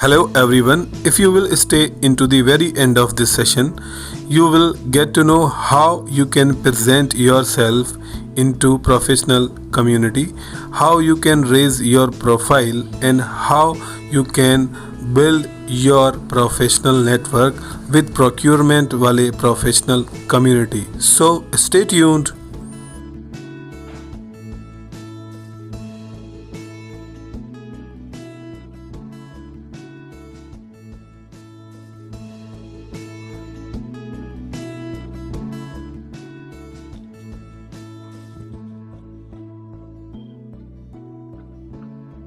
Hello everyone. If you will stay into the very end of this session, you will get to know how you can present yourself into professional community, how you can raise your profile and how you can build your professional network with procurement wale professional community. So stay tuned.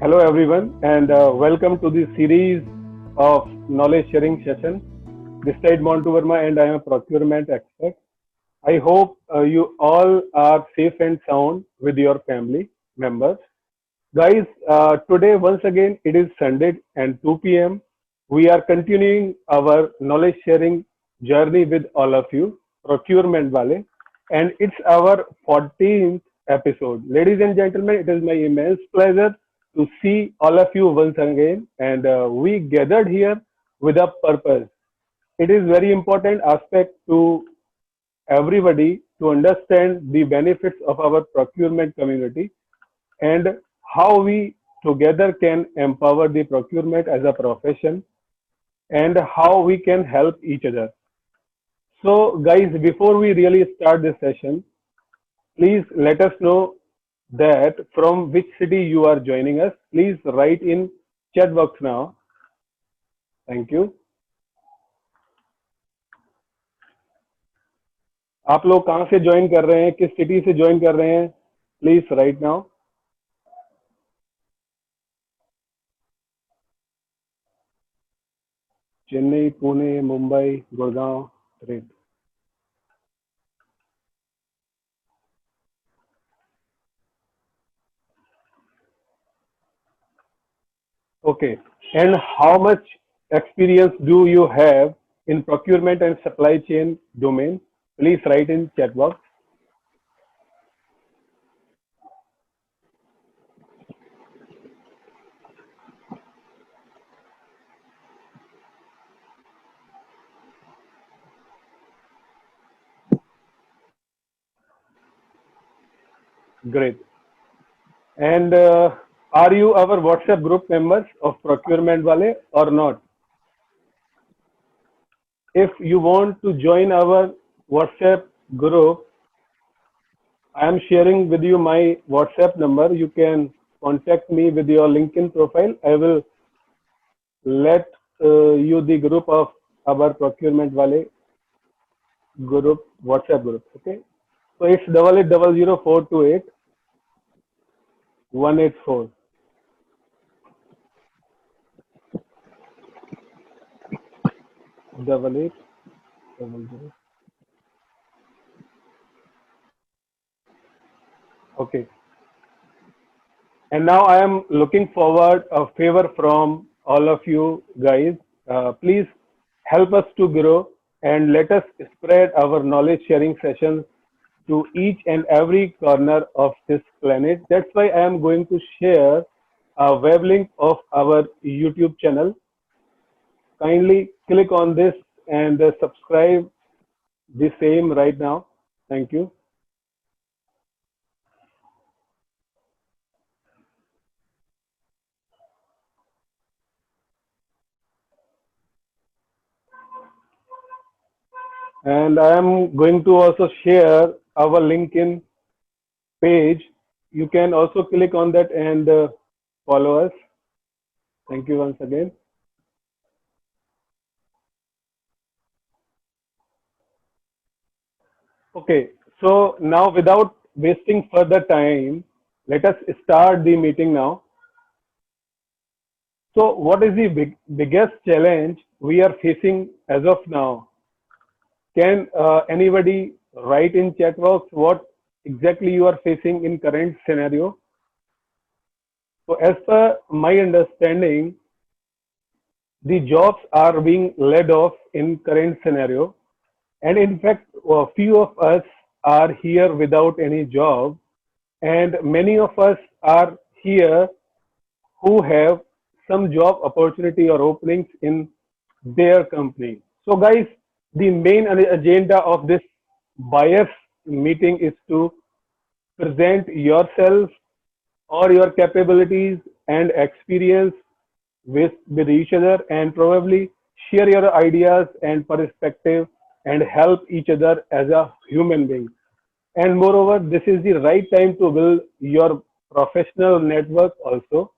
Hello, everyone, and welcome to the series of knowledge sharing session. This side Montu Verma, and I am a procurement expert. I hope you all are safe and sound with your family members. Guys, today once again it is Sunday and 2 p.m. We are continuing our knowledge sharing journey with all of you, Procurement Vale, and it's our 14th episode. Ladies and gentlemen, it is my immense pleasure to see all of you once again, and we gathered here with a purpose. It is very important aspect to everybody to understand the benefits of our procurement community and how we together can empower the procurement as a profession and how we can help each other. So, guys, before we really start this session, please let us know that from which city you are joining us. Please write in chat box now. Thank you. आप लोग कहाँ से join कर रहे हैं, किस city से join कर रहे हैं, please right now. Chennai, Pune, Mumbai, Gurgaon. Great. Okay. And how much experience do you have in procurement and supply chain domain? Please write in chat box. Great. And are you our WhatsApp group members of Procurement Wale or not? If you want to join our WhatsApp group, I am sharing with you my WhatsApp number. You can contact me with your LinkedIn profile. I will let you the group of our Procurement Wale group, WhatsApp group. Okay. So it's 8800428184. Double eight double zero. Okay. And now I am looking forward a favor from all of you guys. Please help us to grow and let us spread our knowledge sharing sessions to each and every corner of this planet. That's why I am going to share a web link of our YouTube channel. Kindly click on this and subscribe the same right now. Thank you. And I am going to also share our LinkedIn page. You can also click on that and follow us. Thank you once again. Okay, so now without wasting further time, let us start the meeting now. So, what is the biggest challenge we are facing as of now? Can anybody write in chat box what exactly you are facing in current scenario? So, as per my understanding, the jobs are being laid off in current scenario, and in fact, a few of us are here without any job, and many of us are here who have some job opportunity or openings in their company. So, guys, the main agenda of this buyers meeting is to present yourself or your capabilities and experience with each other, and probably share your ideas and perspective and help each other as a human being. And moreover, this is the right time to build your professional network also.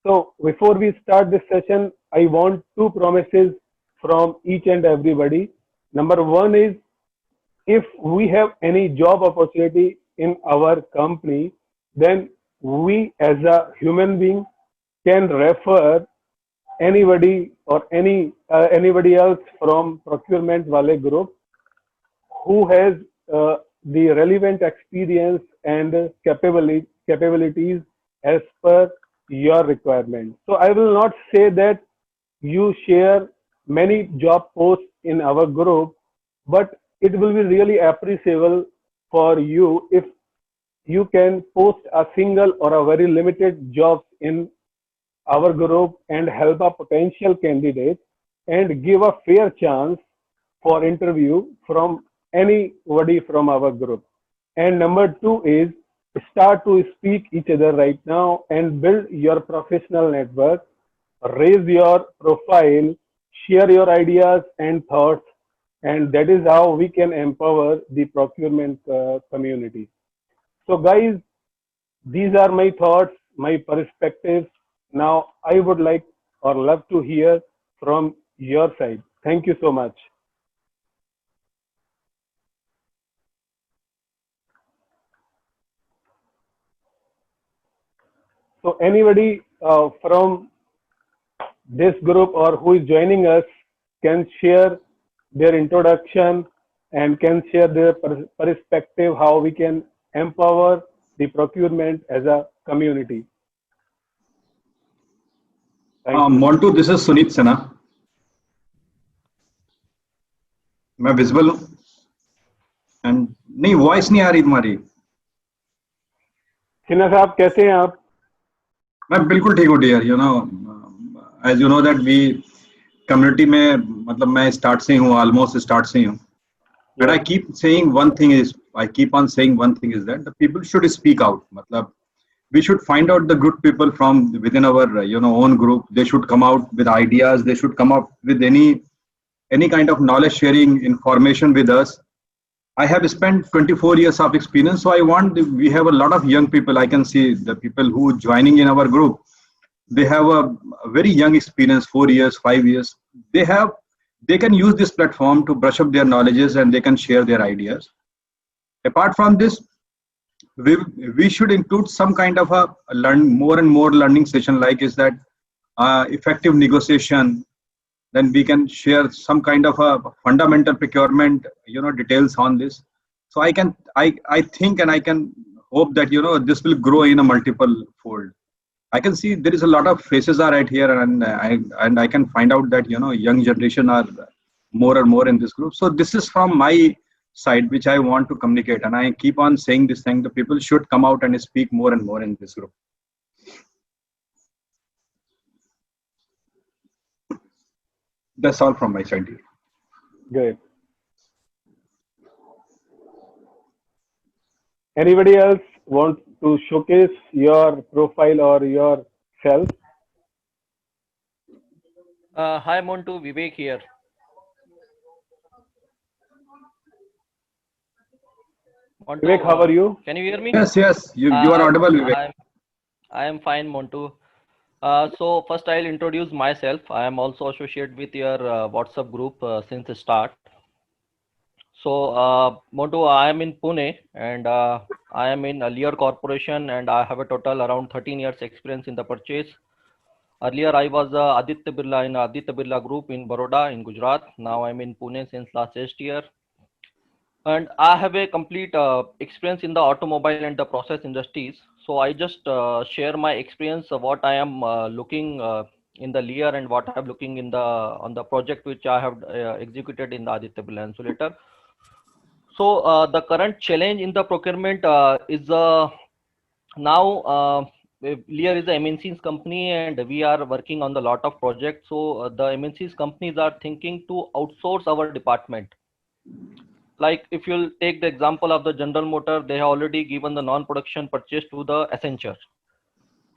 So before we start this session, I want two promises from each and everybody. Number one is, if we have any job opportunity in our company, then we as a human being can refer anybody or anybody else from procurement wale group who has the relevant experience and capabilities as per your requirement. So I will not say that you share many job posts in our group, but it will be really appreciable for you if you can post a single or a very limited jobs in our group and help a potential candidate and give a fair chance for interview from anybody from our group. And number two is, start to speak each other right now and build your professional network, raise your profile, share your ideas and thoughts, and that is how we can empower the procurement community. So, guys, these are my thoughts, my perspectives. Now, I would like or love to hear from your side. Thank you so much. So, anybody from this group or who is joining us can share their introduction and can share their perspective how we can empower the procurement as a community. Thank you. Montu, this is Sunit Sinha. मैं visible हूँ and नहीं voice नहीं आ रही तुम्हारी. सिन्हा साहब कैसे हैं आप? मैं बिल्कुल ठीक हूँ dear. You know as you know that we community में मतलब मैं स्टार्ट से ही हूँ, ऑलमोस्ट स्टार्ट से ही हूँ. But I keep saying one thing is that the people should speak out. मतलब we should find out the good people from within our own group. They should come out with ideas. They should come up with any kind of knowledge sharing information with us. I have spent 24 years of experience, so I want, we have a lot of young people. I can see the people who joining in our group, they have a very young experience, 4 years, 5 years. They can use this platform to brush up their knowledges and they can share their ideas. Apart from this, we should include some kind of a more and more learning session, like is that effective negotiation. Then we can share some kind of a fundamental procurement details on this. So I think and I can hope that this will grow in a multiple fold. I can see there is a lot of faces are right here, and I can find out that young generation are more and more in this group. So this is from my side which I want to communicate, and I keep on saying this thing. The people should come out and speak more and more in this group. That's all from my side. Great. Anybody else want to showcase your profile or yourself? Hi Montu, Vivek here. Montu, Vivek, how are you? Can you hear me? Yes, you are audible, Vivek. I am fine, Montu. So first I'll introduce myself. I am also associated with your WhatsApp group since the start. So Montu, I am in Pune and I am in a Lear Corporation and I have a total around 13 years experience in the purchase. Earlier I was Aditya Birla in Aditya Birla Group in Baroda in Gujarat. Now I'm in Pune since last year. And I have a complete experience in the automobile and the process industries. So I just share my experience of what I am looking in the Lear and what I am looking in on the project which I have executed in the Aditya Birla Insulator. So the current challenge in the procurement is now Lear is a MNC's company, and we are working on the lot of projects. So the MNC's companies are thinking to outsource our department. Like if you'll take the example of the General Motor, they have already given the non-production purchase to the Accenture.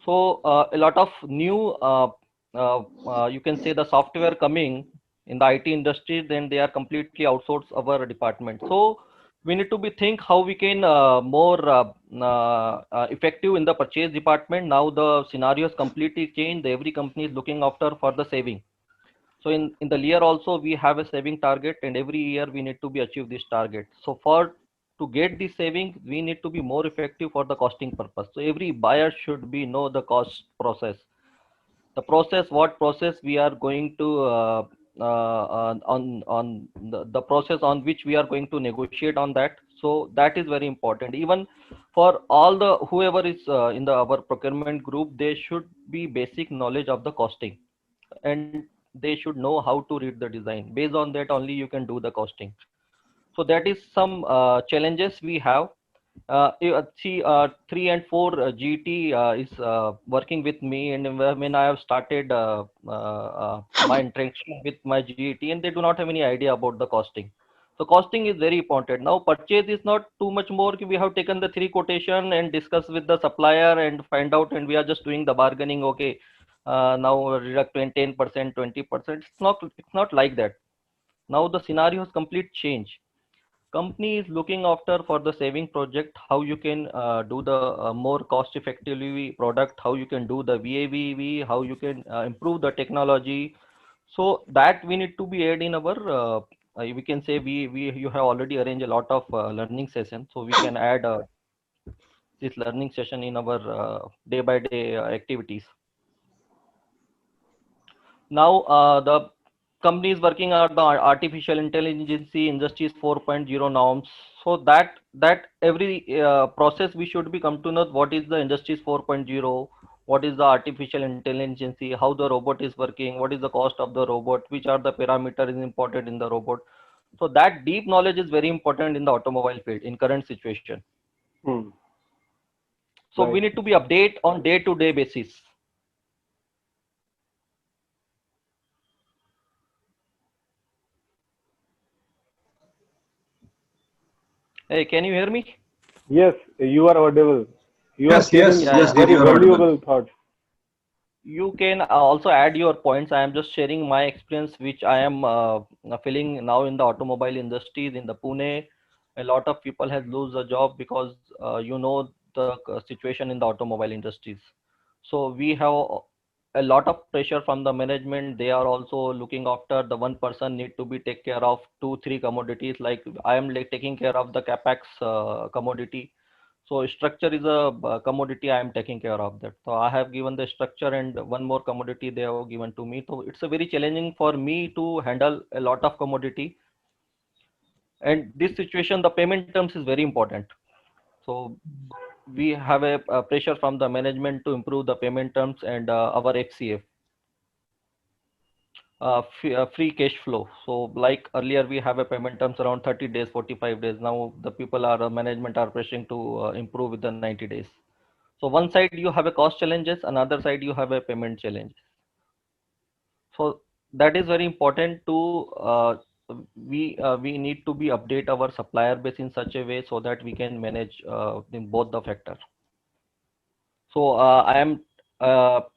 So a lot of new, you can say the software coming in the IT industry, then they are completely outsource our department. So we need to be think how we can more effective in the purchase department. Now the scenario is completely changed. Every company is looking after for the saving. So in the year also we have a saving target, and every year we need to be achieve this target. So for to get this saving, we need to be more effective for the costing purpose. So every buyer should be know the cost process. The process, what process we are going to on the process on which we are going to negotiate on that. So that is very important. Even for all the whoever is in the our procurement group, they should be basic knowledge of the costing, and they should know how to read the design. Based on that only you can do the costing. So that is some challenges we have. See, 3 and 4 GT is working with me, and when I have started my interaction with my GT, and they do not have any idea about the costing. So costing is very important. Now purchase is not too much more. We have taken the 3 quotation and discuss with the supplier and find out, and we are just doing the bargaining. Okay, now reduct 10%, 20%. It's not like that. Now the scenario has complete change. Company is looking after for the saving project, how you can do the more cost effectively product, how you can do the VAVE, how you can improve the technology. So that we need to be add in our we can say we you have already arranged a lot of learning session, so we can add this learning session in our day by day activities. Now the company is working on the artificial intelligence industries 4.0 norms. So that every process we should be come to know what is the industries 4.0, what is the artificial intelligence, how the robot is working, what is the cost of the robot, which are the parameters is important in the robot. So that deep knowledge is very important in the automobile field in current situation. So we Right. need to be update on day to day basis. Hey, can you hear me? Yes, you are audible. You are Yes, yes, sharing Yeah, yes, yeah. dear, very you are audible. valuable thoughts. You can also add your points. I am just sharing my experience, which I am feeling now in the automobile industries in the Pune. A lot of people has lose a job because you know the situation in the automobile industries. So we have a lot of pressure from the management. They are also looking after the one person need to be take care of 2 3 commodities. Like I am like taking care of the capex commodity. So structure is a commodity. I am taking care of that. So I have given the structure, and one more commodity they have given to me. So it's a very challenging for me to handle a lot of commodity. And this situation, the payment terms is very important. So we have a pressure from the management to improve the payment terms and our FCF. Free cash flow. So like earlier we have a payment terms around 30 days, 45 days. Now the people are management are pressing to improve within 90 days. So one side you have a cost challenges, another side you have a payment challenge. So that is very important to we need to be update our supplier base in such a way so that we can manage in both the factor. So I am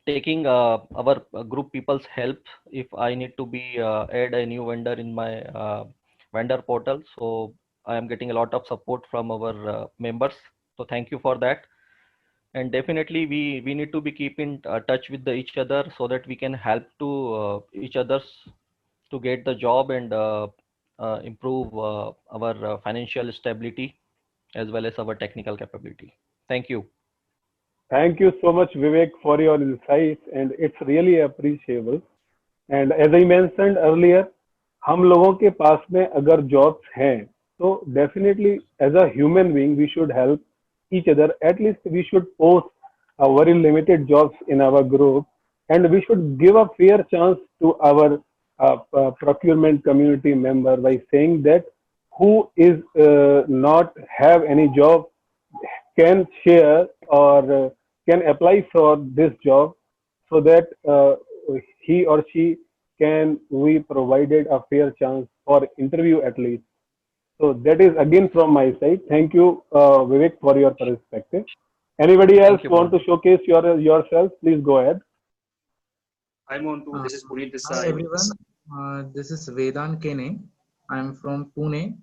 taking our group people's help if I need to be add a new vendor in my vendor portal. So I am getting a lot of support from our members. So thank you for that. And definitely we need to be keep in touch with each other so that we can help to each others to get the job and improve our financial stability as well as our technical capability. Thank you. Thank you so much, Vivek, for your insights, and it's really appreciable. And as I mentioned earlier, हम लोगों के पास में अगर jobs हैं, तो definitely as a human being we should help each other. At least we should post a very limited jobs in our group, and we should give a fair chance to our procurement community member by saying that who is not have any job can share or can apply for this job so that he or she can be provided a fair chance for interview at least. So that is again from my side. Thank you, Vivek, for your perspective. Anybody else Thank you, want Mohan. to showcase yourself? Please go ahead. Hi Montu, Uh, this is Puneet this Hi side. everyone, this is Vedant Kene. I'm from Pune.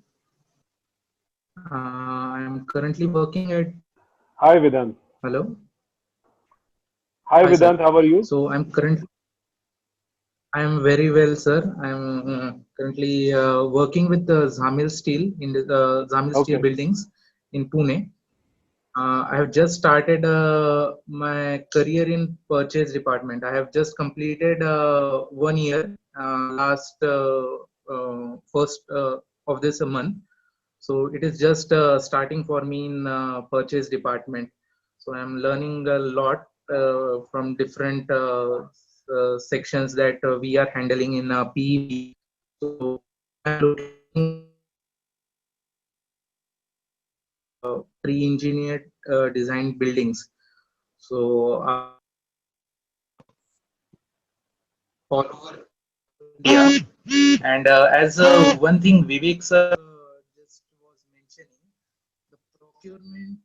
I'm currently working at. Hi, Vedant. Hello. Hi, Hi Vedant. sir. How are you? So I'm very well, sir. I'm currently working with the Zamil Steel in the Zamil Steel Okay. buildings in Pune. I have just started my career in purchase department. I have just completed 1 year last first of this month. So it is just starting for me in purchase department. So I'm learning a lot from different sections that we are handling in PEB. So I'm looking pre-engineered design buildings. So all over India. And as one thing Vivek sir just was mentioning, the procurement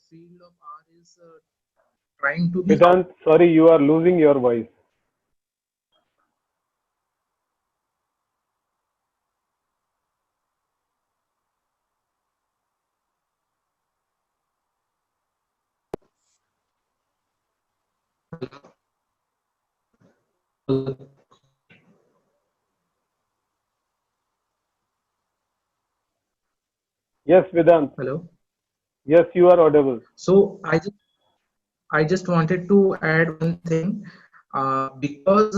field of ours is trying to be out. Vedant, sorry, you are losing your voice. Yes, Vedant. Hello. Yes, you are audible. So I just wanted to add one thing because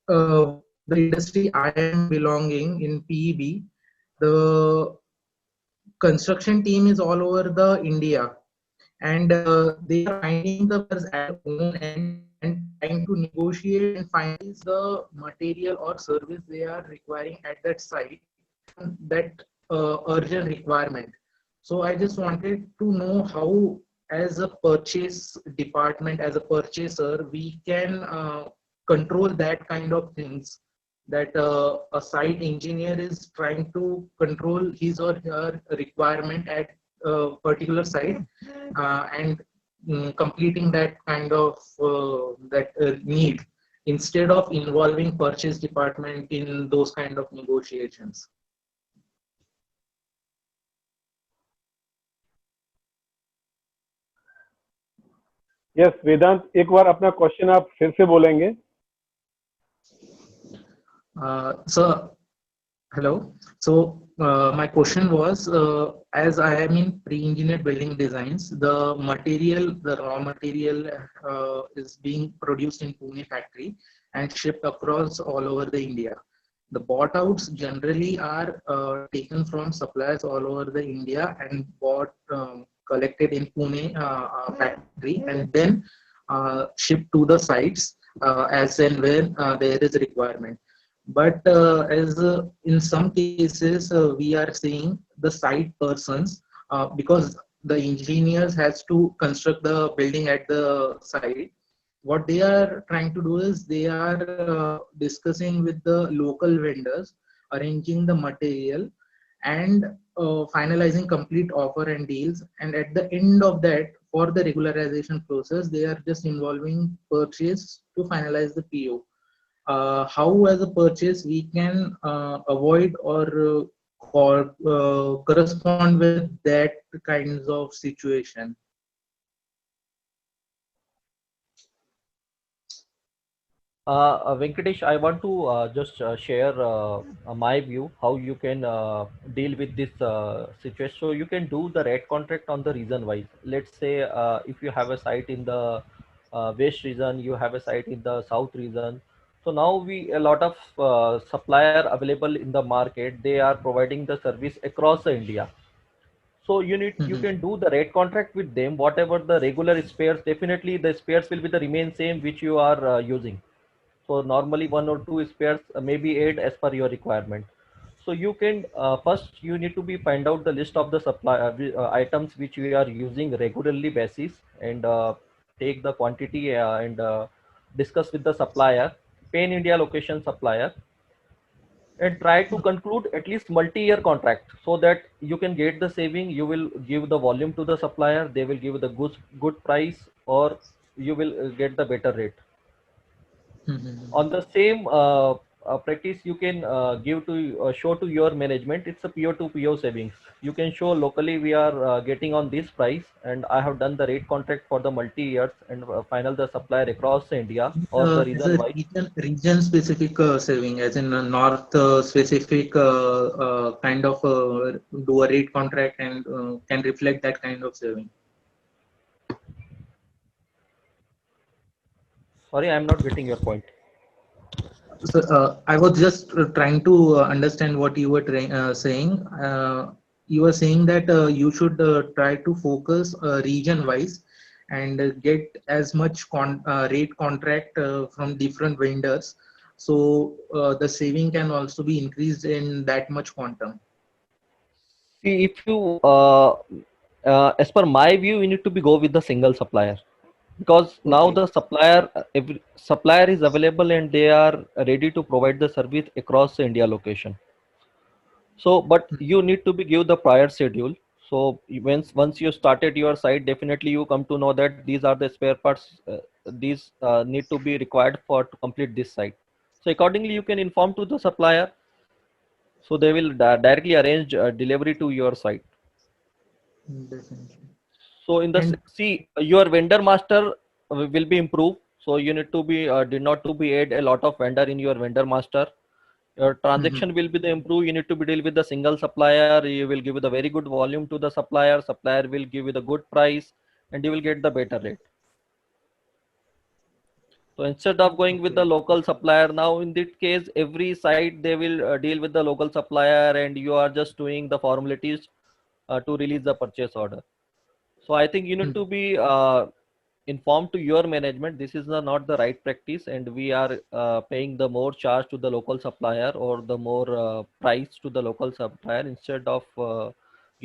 the industry I am belonging in PEB, the construction team is all over the India, and they are finding the players at own end and trying to negotiate and finalize the material or service they are requiring at that site, that urgent requirement. So I just wanted to know how, as a purchase department, as a purchaser, we can control that kind of things, that a site engineer is trying to control his or her requirement at a particular site and completing that kind of need, instead of involving purchase department in those kind of negotiations. Yes Vedant, एक बार अपना question आप फिर से बोलेंगे? So, hello. So my question was, as I am in pre-engineered building designs, the raw material is being produced in Pune factory and shipped across all over the India. The bought outs generally are taken from suppliers all over the India and collected in Pune factory, and then shipped to the sites as and when there is a requirement. But as in some cases we are seeing the site persons, because the engineers has to construct the building at the site, what they are trying to do is they are discussing with the local vendors, arranging the material, and finalizing complete offer and deals, and at the end of that, for the regularization process, they are just involving purchase to finalize the PO. How as a purchase we can avoid or correspond with that kinds of situation? Venkatesh, I want to just share my view how you can deal with this situation. So you can do the red contract on the region wise. Let's say if you have a site in the west region, you have a site in the south region. So now a lot of supplier available in the market. They are providing the service across the India. So you Mhm. can do the rate contract with them. Whatever the regular spares, definitely the spares will be the remain same which you are using. So normally one or two spares, maybe eight as per your requirement. So you can first you need to be find out the list of the supply items which we are using regularly basis, and take the quantity and discuss with the supplier, Pan India location supplier, and try to conclude at least multi-year contract so that you can get the saving. You will give the volume to the supplier, they will give the good price, or you will get the better rate. Mhm. On the same practice, you can give to show to your management, it's a PO to PO savings. You can show locally we are getting on this price, and I have done the rate contract for the multi years, and final the supplier across India, or the As reason a why. region specific saving, as in a north specific kind of do a rate contract and can reflect that kind of saving. Sorry, I'm not getting your point. So I was just trying to understand what you were saying. You were saying that you should try to focus region wise and get as much rate contract from different vendors, so the saving can also be increased in that much quantum. See, if you as per my view, you need to be go with the single supplier, because now Okay. the supplier every supplier is available and they are ready to provide the service across the India location. So but you need to be give the prior schedule. So once you started your site, definitely you come to know that these are the spare parts, these need to be required for to complete this site. So accordingly you can inform to the supplier, so they will directly arrange delivery to your site. Definitely. So in the And see, your vendor master will be improved. So you need to be did not to be add a lot of vendor in your vendor master. Your Mhm. transaction will be the improve. You need to be deal with the single supplier. You will give the very good volume to the supplier. Supplier will give you the good price, and you will get the better rate. So instead of going with the Okay. local supplier, now in this case, every site they will deal with the local supplier, and you are just doing the formalities to release the purchase order. So I think you need to Mhm. be informed to your management. This is not the right practice, and we are paying the more charge to the local supplier, or the more price to the local supplier, instead of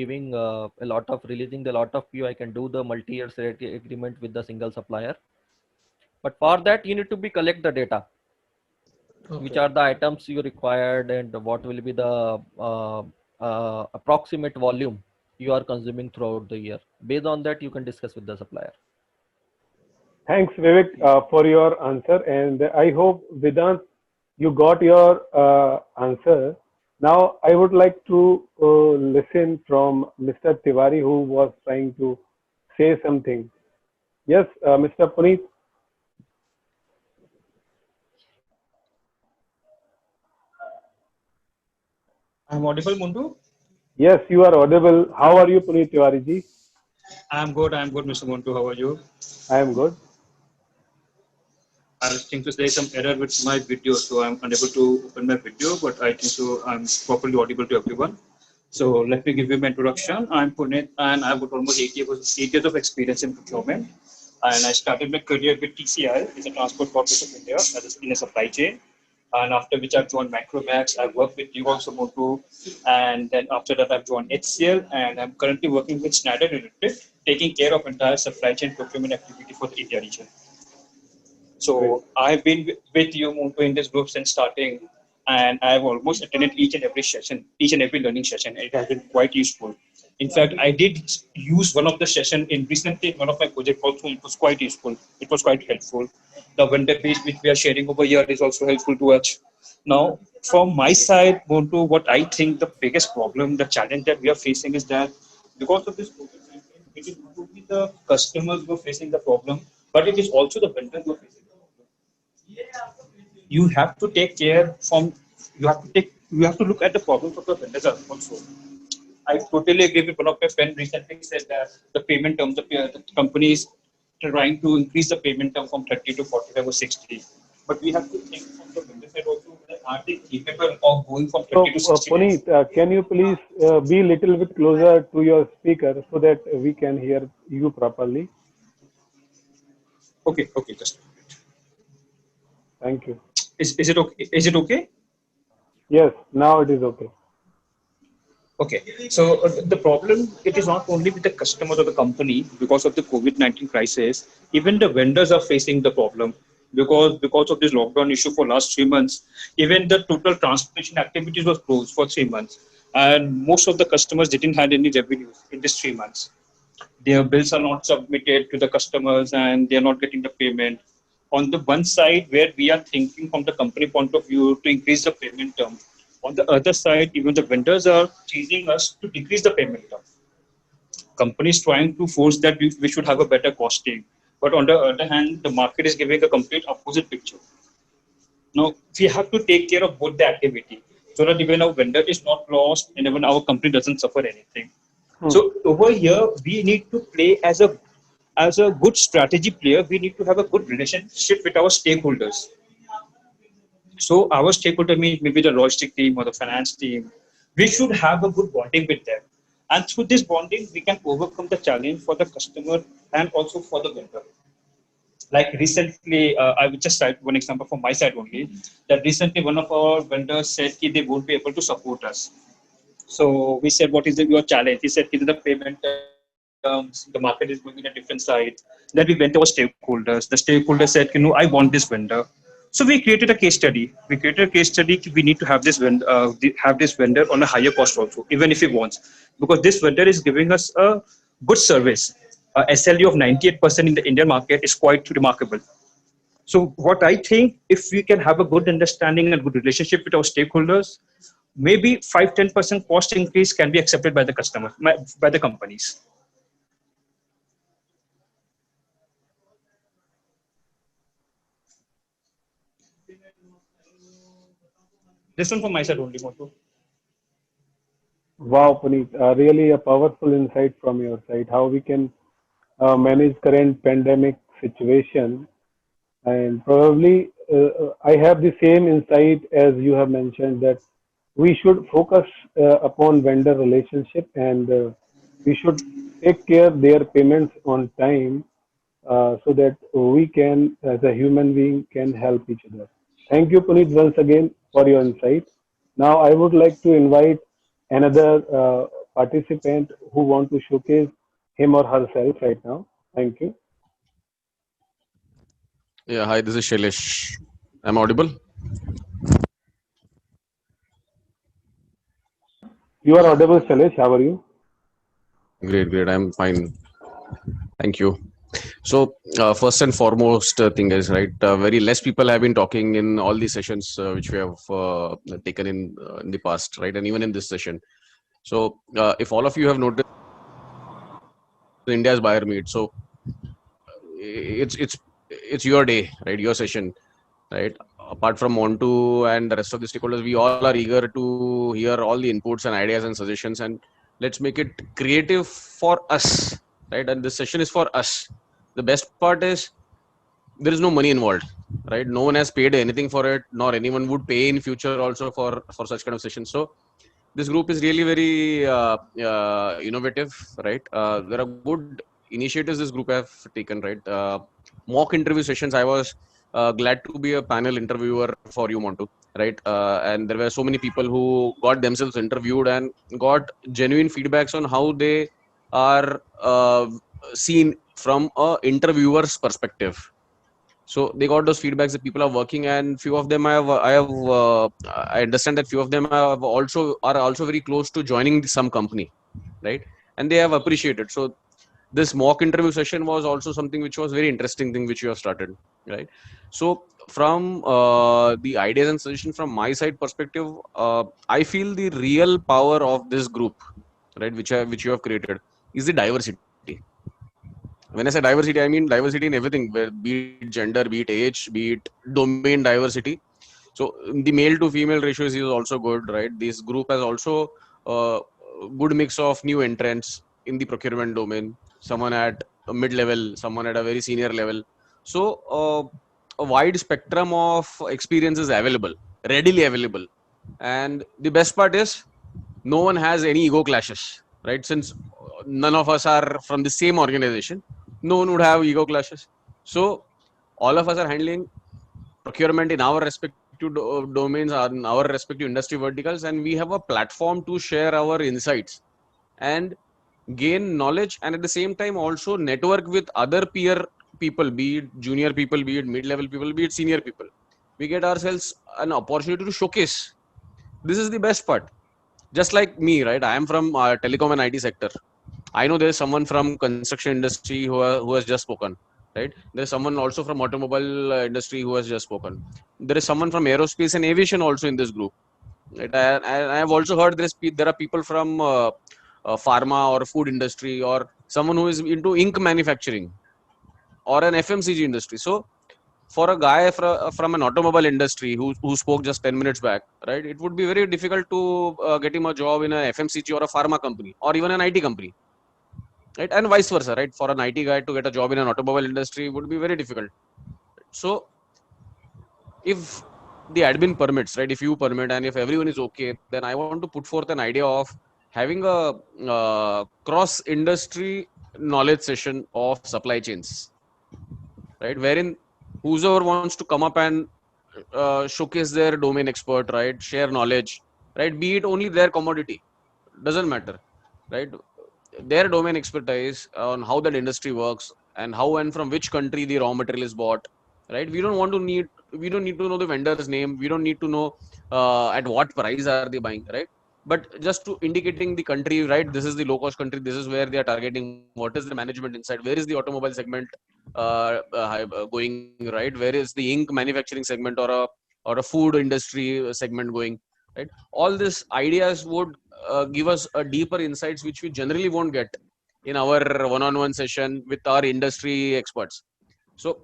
giving a lot of releasing the lot of PO. I can do the multi-year agreement with the single supplier. But for that, you need to be collect the data, which Okay. are the items you required, and what will be the approximate volume you are consuming throughout the year. Based on that, you can discuss with the supplier. Thanks, Vivek, for your answer. And I hope, Vedant, you got your answer. Now, I would like to listen from Mr. Tiwari, who was trying to say something. Yes, Mr. Puneet. I'm audible, Mundu. Yes, you are audible. How are you, Puneet Tiwari ji? I'm good. I'm good, Mr. Mundu. How are you? I am good. I think so there's some error with my video, so I'm unable to open my video, but I think so I'm properly audible to everyone. So let me give you my introduction. I'm Puneet, and I've got almost 8 years of experience in procurement. And I started my career with TCI, it's a Transport Corporation of India, as in a supply chain. And after which I've joined Macromax, I've worked with Yuval Somoto, and then after that I've joined HCL, and I'm currently working with Schneider Electric, taking care of entire supply chain procurement activity for the India region. Great. So I've been with you, Monto, in this group since starting, and I've almost attended each and every session, each and every learning session. It has been quite useful. In fact, I did use one of the session in recently in one of my projects also. It was quite useful. It was quite helpful. The vendor page which we are sharing over here is also helpful to us. Now, from my side, Monto, what I think the biggest problem, the challenge that we are facing is that because of this COVID-19, it is not only the customers who are facing the problem, but it is also the vendors who are facing the problem. You have to take care from you have to look at the problems of the vendors also. I totally agree with one of my friends recently said that the payment terms of the companies trying to increase the payment term from 30 to 45 or 60. But we have to think from the vendor side also, are they capable of going from 30 to So, 60 days? Puneet, can you please be a little bit closer to your speaker so that we can hear you properly? Okay, okay, just Thank you. is it okay? Is it okay? Yes, now it is okay. Okay, so the problem, it is not only with the customer or the company because of the COVID-19 crisis. Even the vendors are facing the problem because of this lockdown issue for last 3 months. Even the total transportation activities was closed for 3 months, and most of the customers didn't have any revenues in these 3 months. Their bills are not submitted to the customers, and they are not getting the payment. On the one side, where we are thinking from the company point of view to increase the payment term, on the other side, even the vendors are teasing us to decrease the payment term. Companies trying to force that we should have a better costing, but on the other hand, the market is giving a complete opposite picture. Now we have to take care of both the activity so that even our vendor is not lost and even our company doesn't suffer anything. Hmm. So over here, we need to play as a good strategy player. We need to have a good relationship with our stakeholders. So our stakeholder means maybe the logistic team or the finance team. We should have a good bonding with them, and through this bonding, we can overcome the challenge for the customer and also for the vendor. Like recently, I would just cite one example from my side only. That recently, one of our vendors said that they won't be able to support us. So we said, "What is your challenge?" He said, "These are the payment terms. The market is going in a different side." Then we went to our stakeholders. The stakeholder said, "I want this vendor." So we created a case study. We created a case study. We need to have this vendor on a higher cost also, even if he wants, because this vendor is giving us a good service. SLU of 98% in the Indian market is quite remarkable. So what I think, if we can have a good understanding and good relationship with our stakeholders, maybe 5-10% cost increase can be accepted by the customer, by the companies. This one from my side only, Motto. Wow, Puneet, really a powerful insight from your side. How we can manage current pandemic situation, and probably I have the same insight as you have mentioned that we should focus upon vendor relationship, and we should take care their payments on time, so that we can, as a human being, can help each other. Thank you, Puneet, once again for your insight. Now, I would like to invite another participant who want to showcase him or herself right now. Thank you. Yeah, hi, this is Shailesh. I'm audible? You are audible, Shailesh. How are you? Great, great. I'm fine. Thank you. So, first and foremost thing is, right, very less people have been talking in all these sessions which we have taken in the past, right, and even in this session. So, if all of you have noticed, India's buyer meet. So, it's your day, right? Your session, right? Apart from Montu and the rest of the stakeholders, we all are eager to hear all the inputs and ideas and suggestions, and let's make it creative for us, right? And this session is for us. The best part is there is no money involved, right? No one has paid anything for it, nor anyone would pay in future also for such kind of sessions. So this group is really very innovative, right? There are good initiatives this group have taken, right? Mock interview sessions. I was glad to be a panel interviewer for you, Montu, right? And there were so many people who got themselves interviewed and got genuine feedbacks on how they are seen from a interviewer's perspective. So they got those feedbacks that people are working, and few of them I understand that few of them are also very close to joining some company, right? And they have appreciated. So this mock interview session was also something which was very interesting thing which you have started, right? So from the ideas and suggestions from my side perspective, I feel the real power of this group, right, which you have created, is the diversity. When I say diversity, I mean diversity in everything, be it gender, be it age, be it domain diversity. So the male to female ratios is also good, right? This group has also a good mix of new entrants in the procurement domain. Someone at a mid level, someone at a very senior level. So a wide spectrum of experience is available, readily available. And the best part is no one has any ego clashes, right? Since none of us are from the same organization, no one would have ego clashes. So all of us are handling procurement in our respective domains, on our respective industry verticals, and we have a platform to share our insights and gain knowledge, and at the same time also network with other peer people, be it junior people, be it mid-level people, be it senior people. We get ourselves an opportunity to showcase. This is the best part. Just like me, right? I am from telecom and IT sector. I know there is someone from construction industry who has just spoken, right? There is someone also from automobile industry who has just spoken. There is someone from aerospace and aviation also in this group. Right? I have also heard there are people from pharma or food industry, or someone who is into ink manufacturing or an FMCG industry. So for a guy from an automobile industry who spoke just 10 minutes back, right, it would be very difficult to get him a job in a FMCG or a pharma company or even an IT company, right? And vice versa, right? For an IT guy to get a job in an automobile industry would be very difficult. So if the admin permits, right, if you permit and if everyone is okay, then I want to put forth an idea of having a cross industry knowledge session of supply chains, right, wherein whoever wants to come up and showcase their domain expert, right, share knowledge, right, be it only their commodity, doesn't matter, right, their domain expertise on how that industry works and how and from which country the raw material is bought, right. We don't need to know the vendor's name. We don't need to know at what price are they buying, right, but just to indicating the country, right, this is the low cost country, this is where they are targeting, what is the management inside, where is the automobile segment going, right, where is the ink manufacturing segment or a food industry segment going, right. All these ideas would give us a deeper insights which we generally won't get in our one-on-one session with our industry experts. So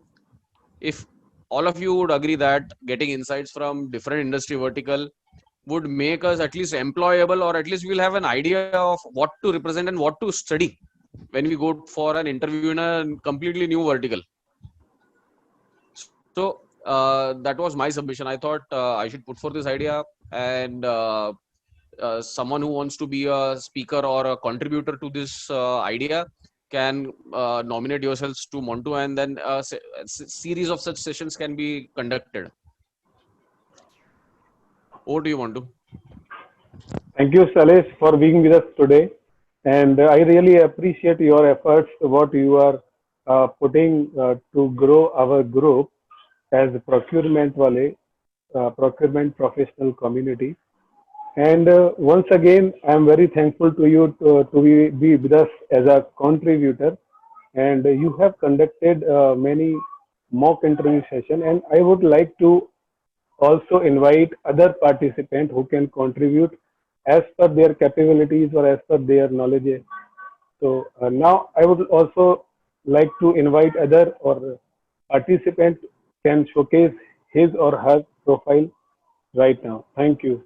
if all of you would agree that getting insights from different industry vertical would make us at least employable, or at least we'll have an idea of what to represent and what to study when we go for an interview in a completely new vertical. So that was my submission. I thought I should put forth this idea, and someone who wants to be a speaker or a contributor to this idea can nominate yourselves to Montu, and then a series of such sessions can be conducted. Over to you, Montu. Thank you, Salesh, for being with us today. And I really appreciate your efforts, what you are putting to grow our group as procurement professional community. And once again, I am very thankful to you to be with us as a contributor. And you have conducted many mock interview sessions. And I would like to also invite other participants who can contribute as per their capabilities or as per their knowledge. So now I would also like to invite other or participant can showcase his or her profile right now. Thank you.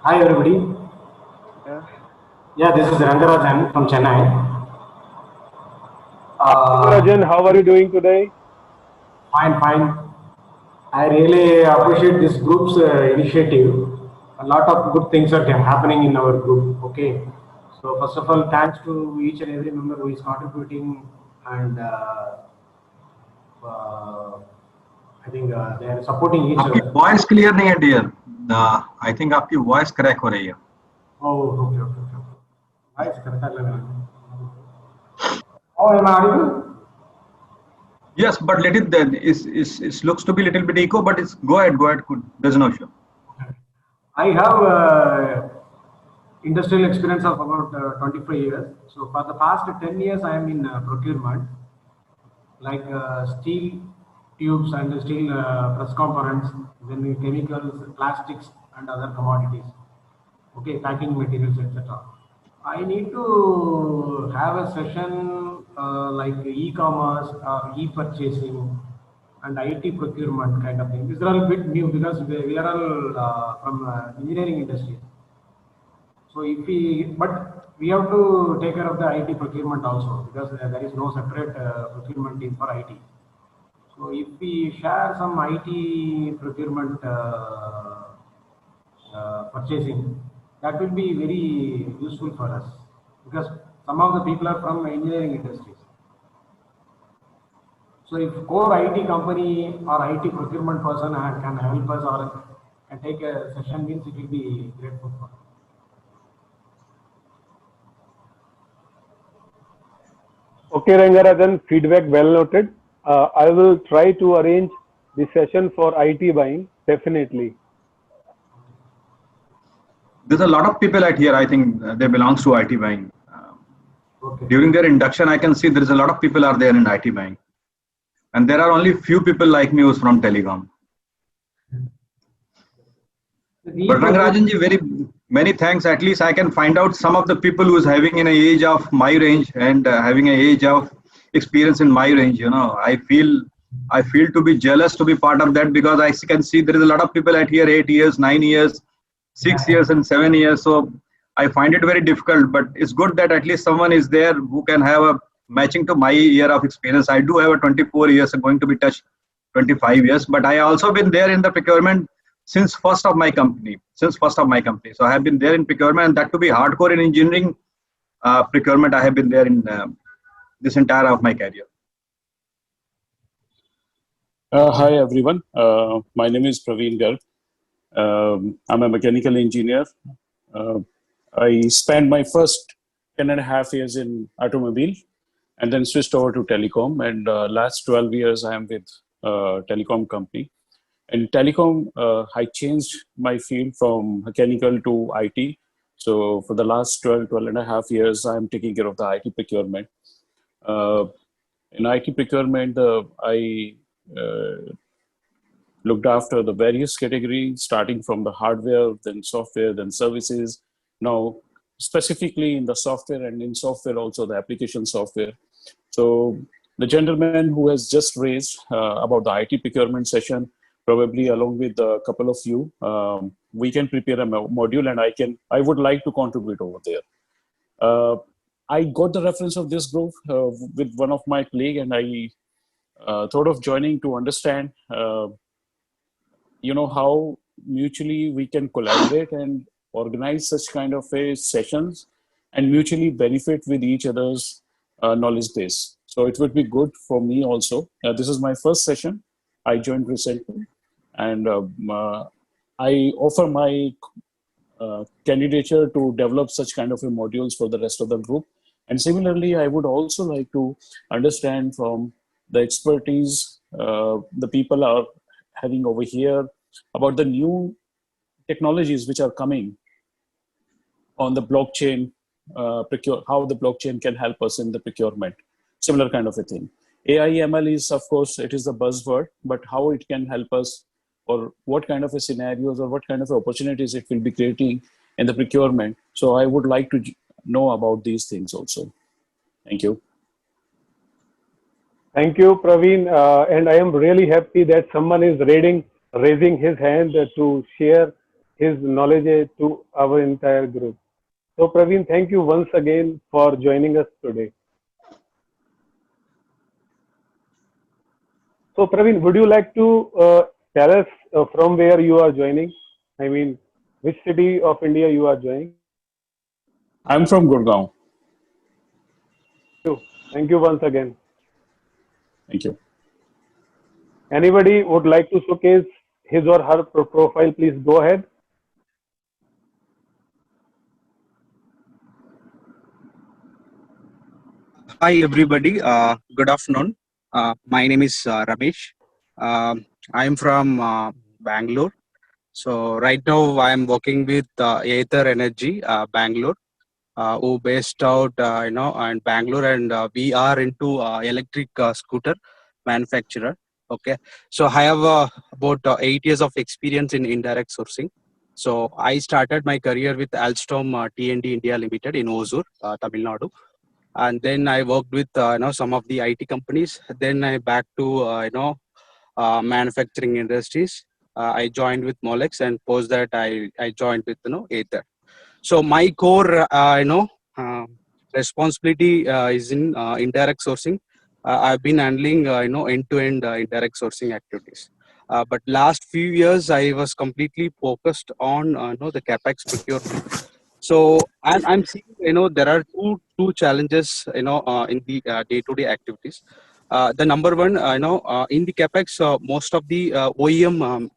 Hi everybody. Yeah, this is Rangarajan from Chennai. Rajan, how are you doing today? Fine. I really appreciate this group's initiative. A lot of good things are happening in our group. Okay. So first of all, thanks to each and every member who is contributing, and I think they are supporting each आपकी other. Voice clear नहीं है dear. I think आपकी voice crack हो रही है. Oh, okay. Nice, correct. Oh, am I audible? Yes, but let it then. It looks to be a little bit echo, but it's go ahead. Good. There's no issue. I have industrial experience of about 25 years. So for the past 10 years, I am in procurement, like steel tubes and steel press components, then chemicals, plastics, and other commodities. Okay, packing materials, etc. I need to have a session like e-commerce, e-purchasing, and IT procurement kind of thing. These are all a bit new because we are all from engineering industry. So but we have to take care of the IT procurement also, because there is no separate procurement team for IT. So if we share some IT procurement purchasing, that will be very useful for us because some of the people are from engineering industries. So if core IT company or IT procurement person can help us or can take a session means it will be grateful for. Okay, Rangarajan, feedback well noted. I will try to arrange the session for IT buying, definitely. There's a lot of people at here. I think they belongs to IT buying. Okay. During their induction, I can see there is a lot of people are there in IT buying, and there are only few people like me who's from telecom. But Rangarajanji, very many thanks. At least I can find out some of the people who's having in a age of my range and having an age of experience in my range. You know, I feel to be jealous to be part of that because I can see there is a lot of people at here 8 years, 9 years, 6 years, and 7 years. So I find it very difficult. But it's good that at least someone is there who can have a matching to my year of experience. I do have a 24 years, I'm going to be touched 25 years, but I also been there in the procurement since first of my company. So I have been there in procurement, and that to be hardcore in engineering procurement. I have been there in this entire of my career. Hi everyone. My name is Praveen Garg. I'm a mechanical engineer. I spent my first 10.5 years in automobile, and then switched over to telecom. And last 12 years, I am with telecom company. In telecom, I changed my field from mechanical to IT. So for the last 12.5 years, I'm taking care of the IT procurement. In IT procurement, I looked after the various categories, starting from the hardware, then software, then services. Now, specifically in the software, and in software also the application software. So the gentleman who has just raised about the IT procurement session, probably along with a couple of you, we can prepare a module, and I would like to contribute over there. I got the reference of this group with one of my colleague, and I thought of joining to understand, how mutually we can collaborate and organize such kind of sessions and mutually benefit with each other's knowledge base. So it would be good for me also. This is my first session. I joined recently, and I offer my candidature to develop such kind of modules for the rest of the group. And similarly, I would also like to understand from the expertise the people are having over here about the new technologies which are coming on the blockchain, how the blockchain can help us in the procurement, similar kind of a thing. AI ML is, of course, it is the buzzword, but how it can help us, or what kind of a scenarios or what kind of opportunities it will be creating in the procurement. So I would like to know about these things also. Thank you. Thank you, Praveen. And I am really happy that someone is raising his hand to share his knowledge to our entire group. So Praveen, thank you once again for joining us today. So Praveen, would you like to tell us from where you are joining? I mean, which city of India you are joining? I'm from Gurgaon. Thank you once again. Thank you. Anybody would like to showcase his or her profile? Please go ahead. Hi everybody. Good afternoon. My name is Ramesh. I am from Bangalore. So right now I am working with Aether Energy Bangalore, who based out in Bangalore, and we are into electric scooter manufacturer. Okay, so I have about 8 years of experience in indirect sourcing. So I started my career with Alstom T&D India Limited in Hosur, Tamil Nadu, and then I worked with some of the IT companies. Then I back to manufacturing industries. I joined with Molex, and post that I joined with Aether. So my core responsibility is in indirect sourcing. I've been handling end-to-end indirect sourcing activities. But last few years I was completely focused on the capex procurement. So I'm seeing, there are two challenges, in the day-to-day activities. The number one, in the capex, most of the OEM,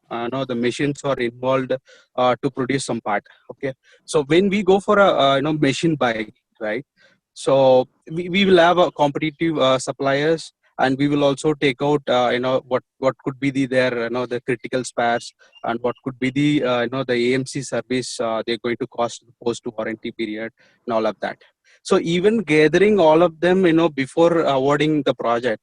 the machines are involved to produce some part. Okay, so when we go for a machine buy, right? So we will have a competitive suppliers, and we will also take out what could be the critical spares, and what could be the AMC service they're going to cost post warranty period and all of that. So even gathering all of them, before awarding the project,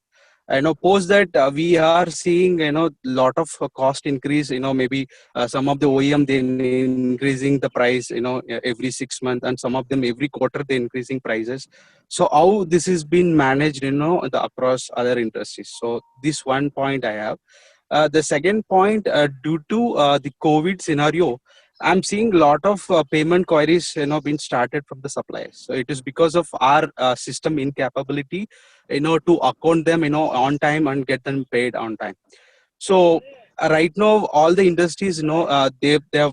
post that, we are seeing lot of cost increase. Maybe some of the OEM, they increasing the price every 6 months, and some of them every quarter they increasing prices. So how this is being managed across other industries? So this one point I have. The second point, due to the COVID scenario, I'm seeing a lot of payment queries, being started from the suppliers. So it is because of our system incapability, to account them, on time and get them paid on time. So right now, all the industries, they're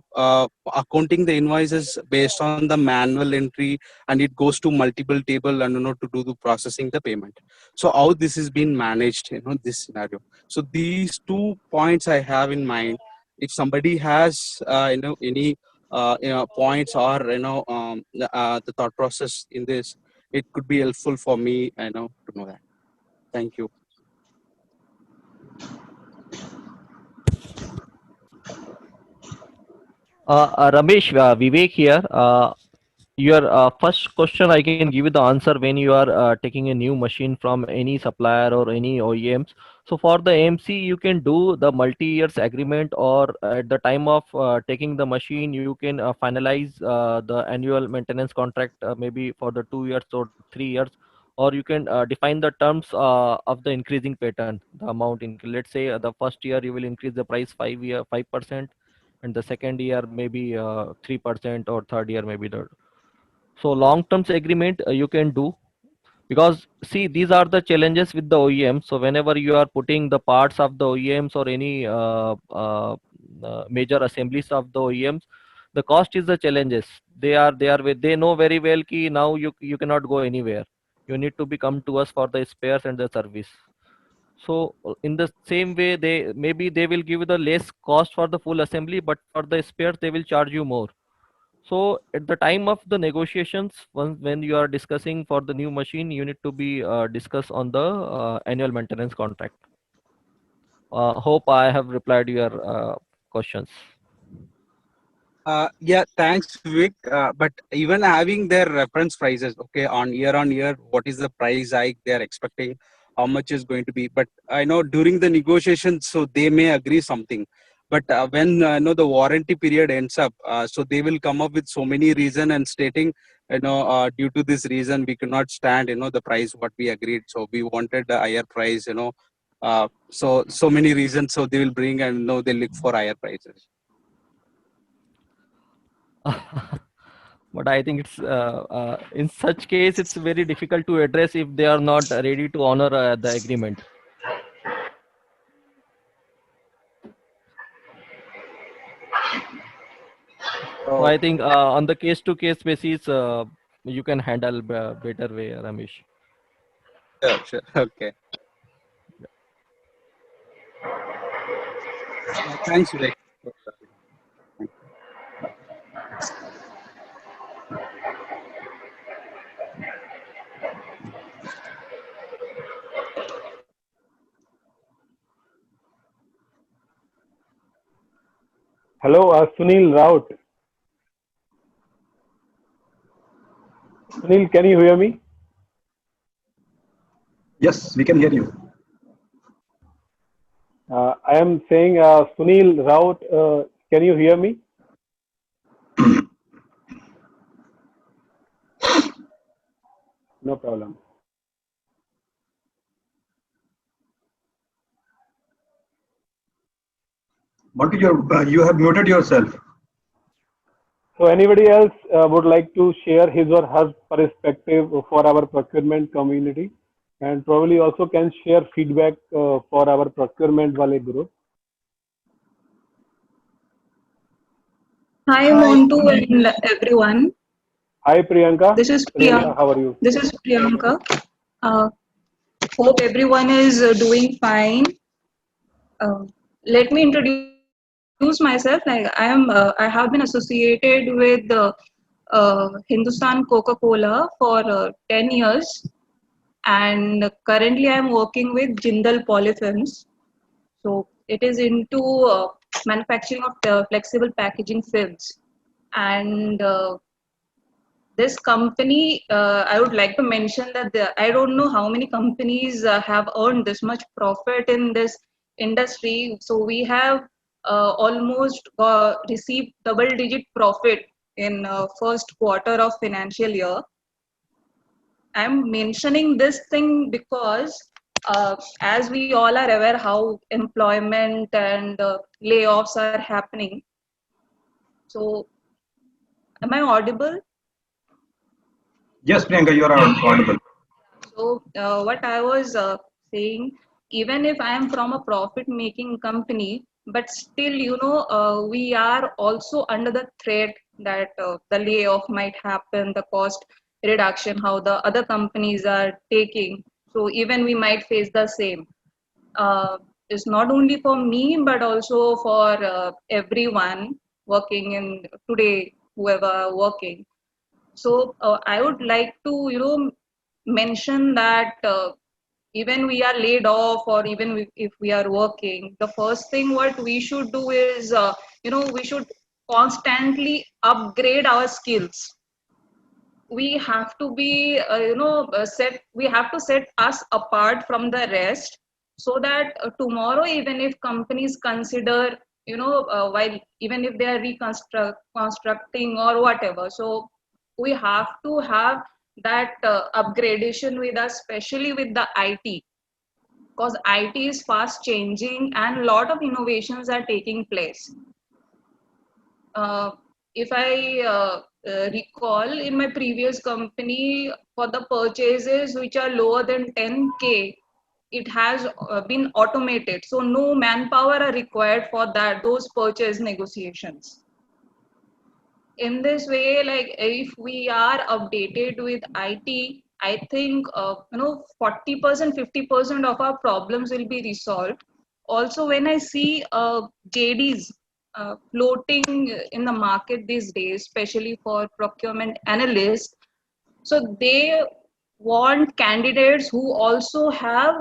accounting the invoices based on the manual entry, and it goes to multiple table, and to do the processing the payment. So how this is being managed, this scenario. So these 2 points I have in mind. If somebody has any points, or the thought process in this, it could be helpful for me, to know that. Thank you. Ramesh, Vivek here. Your first question, I can give you the answer when you are taking a new machine from any supplier or any OEMs. So for the AMC, you can do the multi-years agreement, or at the time of taking the machine, you can finalize the annual maintenance contract, maybe for the 2 years or 3 years, or you can define the terms of the increasing pattern, the amount. Let's say the first year you will increase the price 5%, and the second year maybe 3%, or third year maybe the. So long terms agreement you can do, because see, these are the challenges with the OEM. So whenever you are putting the parts of the OEMs, or any major assemblies of the OEMs, the cost is the challenges. They know very well ki now you cannot go anywhere. You need to be come to us for the spares and the service. So in the same way, they will give you the less cost for the full assembly, but for the spares they will charge you more. So at the time of the negotiations, when you are discussing for the new machine, you need to be discuss on the annual maintenance contract. Hope I have replied your questions. Yeah, thanks, Vivek. But even having their reference prices, okay, on year, what is the price hike they are expecting? How much is going to be? But I know during the negotiations, so they may agree something. But when the warranty period ends up, so they will come up with so many reason and stating, due to this reason we cannot stand, the price what we agreed. So we wanted a higher price, so many reasons. So they will bring, and they look for higher prices. But I think it's in such case it's very difficult to address if they are not ready to honor the agreement. So I think on the case to case basis, you can handle better way, Ramesh. Sure. Okay. Thanks, Vivek. Hello, Sunil Raut. Sunil, can you hear me? Yes, we can hear you. I am saying, Sunil Raut, can you hear me? No problem. Monty, you have muted yourself. So anybody else would like to share his or her perspective for our procurement community, and probably also can share feedback for our procurement Wale group. Hi, Montu and everyone. Hi, Priyanka. This is Priyanka, how are you? This is Priyanka. Uh, Hope everyone is doing fine. Uh, Let me introduce myself. I have been associated with Hindustan Coca-Cola for 10 years, and currently I'm working with Jindal Polyfilms. So it is into manufacturing of flexible packaging films, and this company, I would like to mention that I don't know how many companies have earned this much profit in this industry. So we have almost received double-digit profit in first quarter of financial year. I'm mentioning this thing because as we all are aware how employment and layoffs are happening. So am I audible? Yes, Priyanka, you are audible. So what I was saying, even if I am from a profit-making company, but still, we are also under the threat that the layoff might happen, the cost reduction, how the other companies are taking. So even we might face the same. It's not only for me, but also for everyone working in today, whoever working. So I would like to, mention that even we are laid off or even if we are working, the first thing what we should do is, we should constantly upgrade our skills. We have to be, we have to set us apart from the rest so that tomorrow, even if companies consider, while even if they are reconstructing or whatever, so we have to have that upgradation with us, especially with the IT, because IT is fast changing and a lot of innovations are taking place. Uh, if I recall, in my previous company, for the purchases which are lower than 10K, it has been automated. So no manpower are required for that, those purchase negotiations. In this way, like if we are updated with IT, I think 40%, 50% of our problems will be resolved. Also, when I see JDs floating in the market these days, especially for procurement analysts, so they want candidates who also have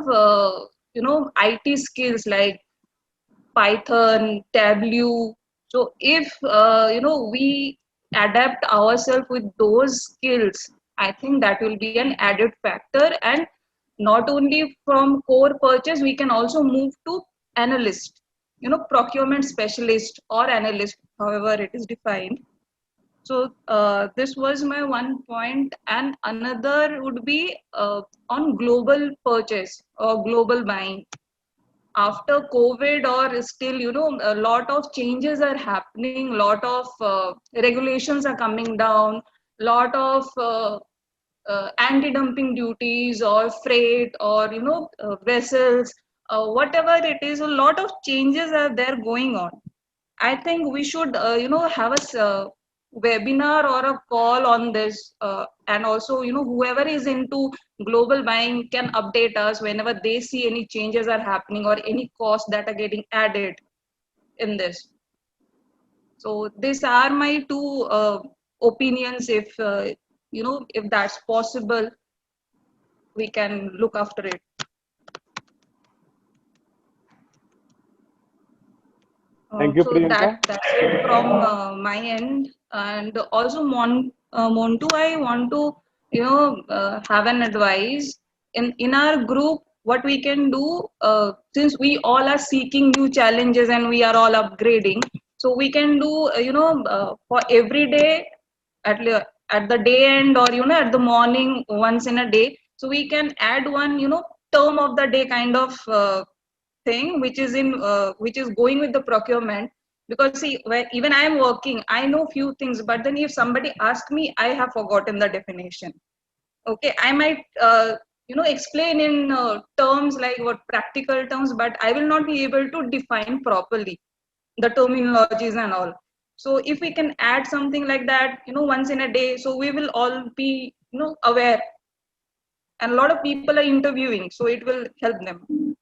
IT skills like Python, Tableau. So if we adapt ourselves with those skills, I think that will be an added factor. And not only from core purchase, we can also move to analyst, procurement specialist or analyst, however it is defined. So this was my one point, and another would be on global purchase or global buying after COVID, or still, a lot of changes are happening, lot of regulations are coming down, lot of anti-dumping duties or freight or vessels, whatever it is, a lot of changes are there going on. I think we should, have a webinar or a call on this, and also, whoever is into global buying can update us whenever they see any changes are happening or any costs that are getting added in this. So these are my two opinions. If if that's possible, we can look after it. Thank you, So Priyanka. that's it from my end. And also, Montu, I want to, have an advice. In our group, what we can do, since we all are seeking new challenges and we are all upgrading, so we can do, for every day, at the day end, or at the morning once in a day. So we can add one, term of the day kind of thing which is going with the procurement, because see, when even I am working, I know few things, but then if somebody asks me, I have forgotten the definition. Okay, I might explain in terms like what practical terms, but I will not be able to define properly the terminologies and all. So if we can add something like that, once in a day, so we will all be, aware. And a lot of people are interviewing, so it will help them.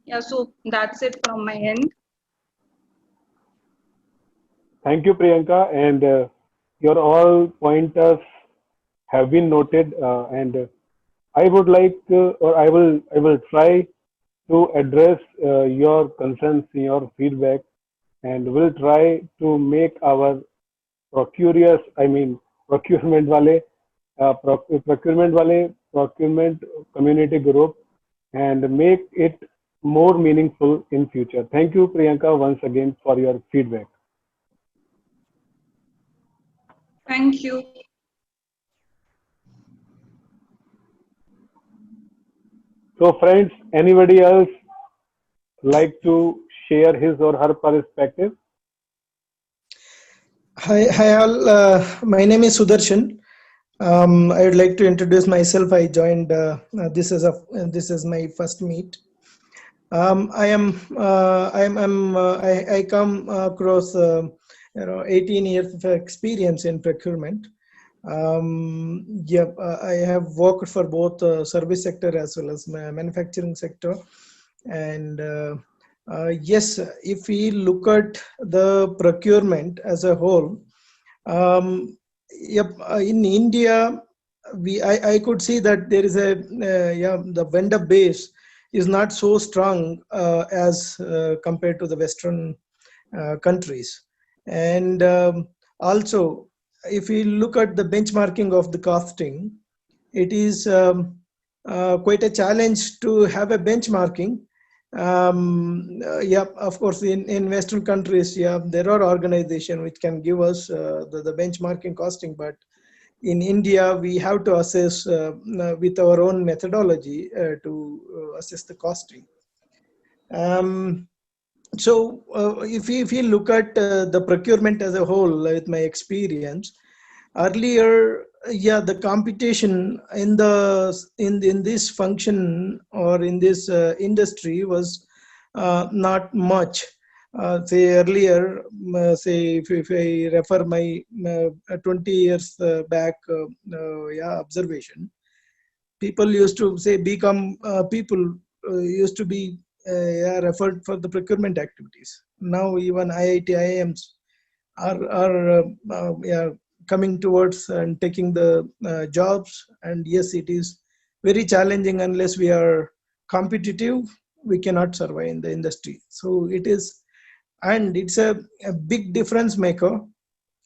Yeah, so that's it from my end. Thank you, Priyanka. And your all pointers have been noted. And I would like, or I will try to address your concerns, your feedback, and will try to make our procurement wale, procurement community group, and make it more meaningful in future. Thank you, Priyanka, once again for your feedback. Thank you. So, friends, anybody else like to share his or her perspective? Hi all. My name is Sudarshan. I would like to introduce myself. I joined. This is my first meet. I come across 18 years of experience in procurement. I have worked for both service sector as well as manufacturing sector, and yes, if we look at the procurement as a whole, in India, I could see that there is the vendor base is not so strong as compared to the Western countries, and also if we look at the benchmarking of the costing, it is quite a challenge to have a benchmarking. Of course, in Western countries, there are organizations which can give us the benchmarking costing, but in India, we have to assess with our own methodology to assess the costing. So if you look at the procurement as a whole, with my experience, earlier, the competition in this function or in this industry was not much. Say earlier, say if I refer my 20 years back observation, people used to say people used to be referred for the procurement activities. Now even IIT, IIMs are coming towards and taking the jobs. And yes, it is very challenging. Unless we are competitive, we cannot survive in the industry. So it is, and it's a big difference maker.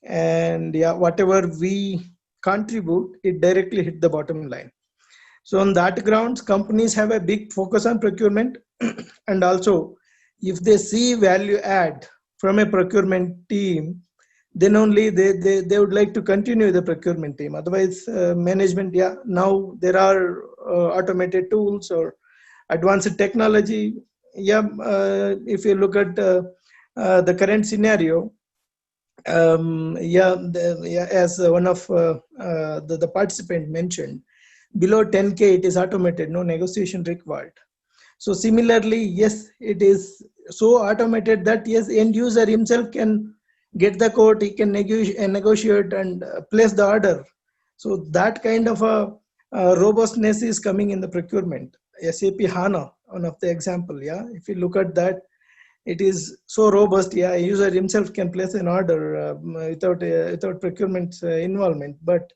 And whatever we contribute, it directly hit the bottom line. So on that grounds, companies have a big focus on procurement. And also, if they see value add from a procurement team, then only they would like to continue the procurement team. Otherwise, management, now there are automated tools or advanced technology. If you look at the current scenario, as one of the participant mentioned, below 10K, it is automated, no negotiation required. So similarly, yes, it is so automated that yes, end user himself can get the quote, he can negotiate and place the order. So that kind of a robustness is coming in the procurement. SAP HANA, one of the example, if you look at that, it is so robust, a user himself can place an order without procurement involvement. But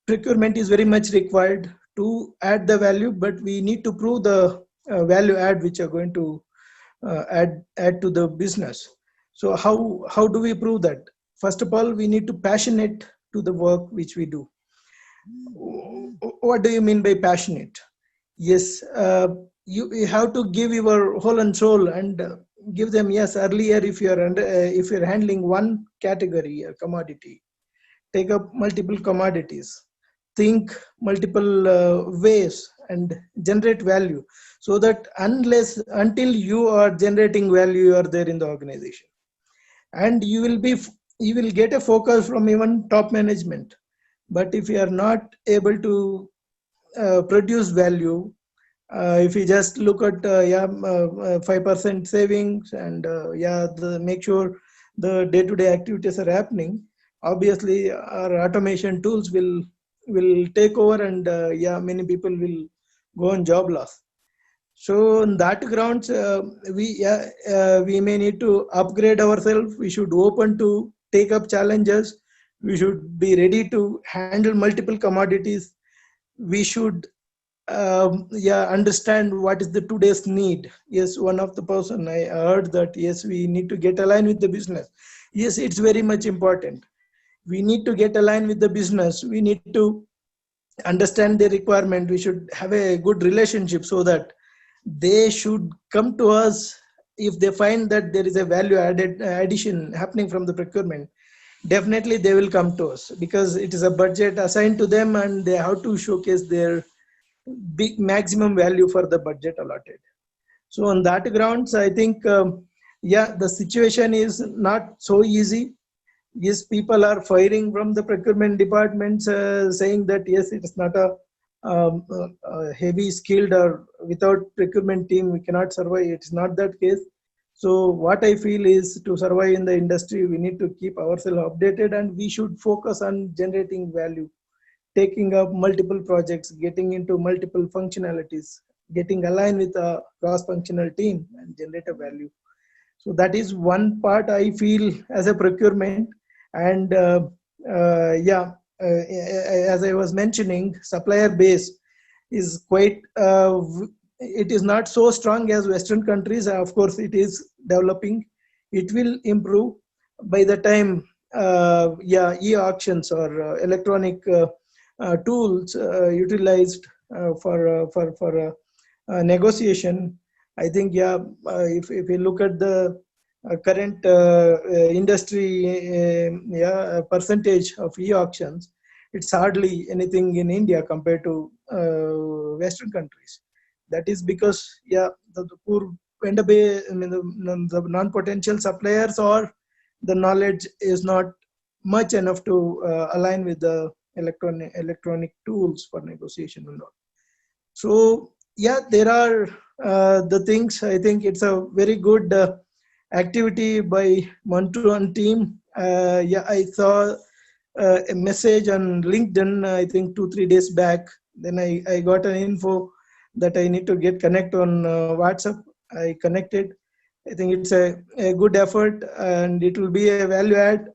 procurement is very much required to add the value, but we need to prove the value add which are going to add to the business. So how do we prove that? First of all, we need to passionate to the work which we do. What do you mean by passionate? Yes, you have to give your whole and soul and give them. Yes, earlier if you're handling one category or commodity, take up multiple commodities, think multiple ways and generate value, so that until you are generating value, you are there in the organization, and you will get a focus from even top management. But if you are not able to produce value, If you just look at 5% savings and make sure the day-to-day activities are happening, obviously our automation tools will take over, and many people will go on job loss. So on that grounds, we may need to upgrade ourselves. We should open to take up challenges. We should be ready to handle multiple commodities. We should understand what is the today's need. Yes, one of the person I heard that yes, we need to get aligned with the business. Yes, it's very much important. We need to get aligned with the business. We need to understand their requirement. We should have a good relationship so that they should come to us if they find that there is a value added addition happening from the procurement. Definitely they will come to us because it is a budget assigned to them and they have to showcase their big maximum value for the budget allotted. So on that grounds, I think the situation is not so easy. Yes, people are firing from the procurement departments, saying that yes, it is not a heavy skilled or without procurement team we cannot survive. It's not that case. So what I feel is to survive in the industry, we need to keep ourselves updated and we should focus on generating value, taking up multiple projects, getting into multiple functionalities, getting aligned with a cross-functional team and generate a value. So that is one part I feel as a procurement. And as I was mentioning, supplier base is quite, it is not so strong as Western countries. Of course, it is developing. It will improve by the time, e-auctions or electronic tools utilized for negotiation. I think, if you look at the current industry percentage of e-auctions, it's hardly anything in India compared to Western countries. That is because the poor vendor base, I mean, the non-potential suppliers or the knowledge is not much enough to align with the electronic tools for negotiation and all. So there are the things. I think it's a very good activity by Mantu team. I saw a message on LinkedIn, I think 2-3 days back. Then I got an info that I need to get connect on WhatsApp. I connected. I think it's a good effort and it will be a value add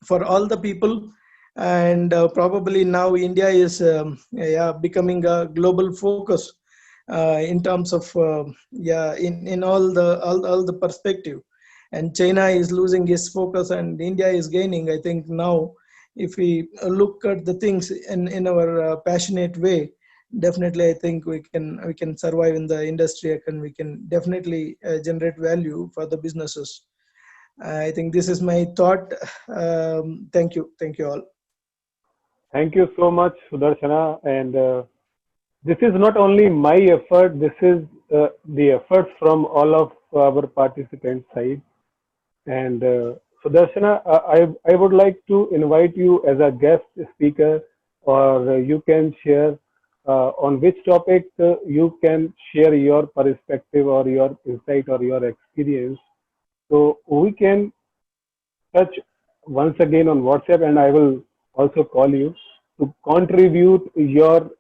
for all the people. And probably now India is becoming a global focus in terms of in all the perspective. And China is losing its focus and India is gaining. I think now if we look at the things in our passionate way, definitely I think we can survive in the industry and we can definitely generate value for the businesses. I think this is my thought. Thank you all. Thank you so much, Sudarshana. And this is not only my effort, this is the efforts from all of our participants' side. And Sudarshana, I would like to invite you as a guest speaker, or you can share on which topic you can share your perspective or your insight or your experience. So we can touch once again on WhatsApp, and I will also call you to contribute your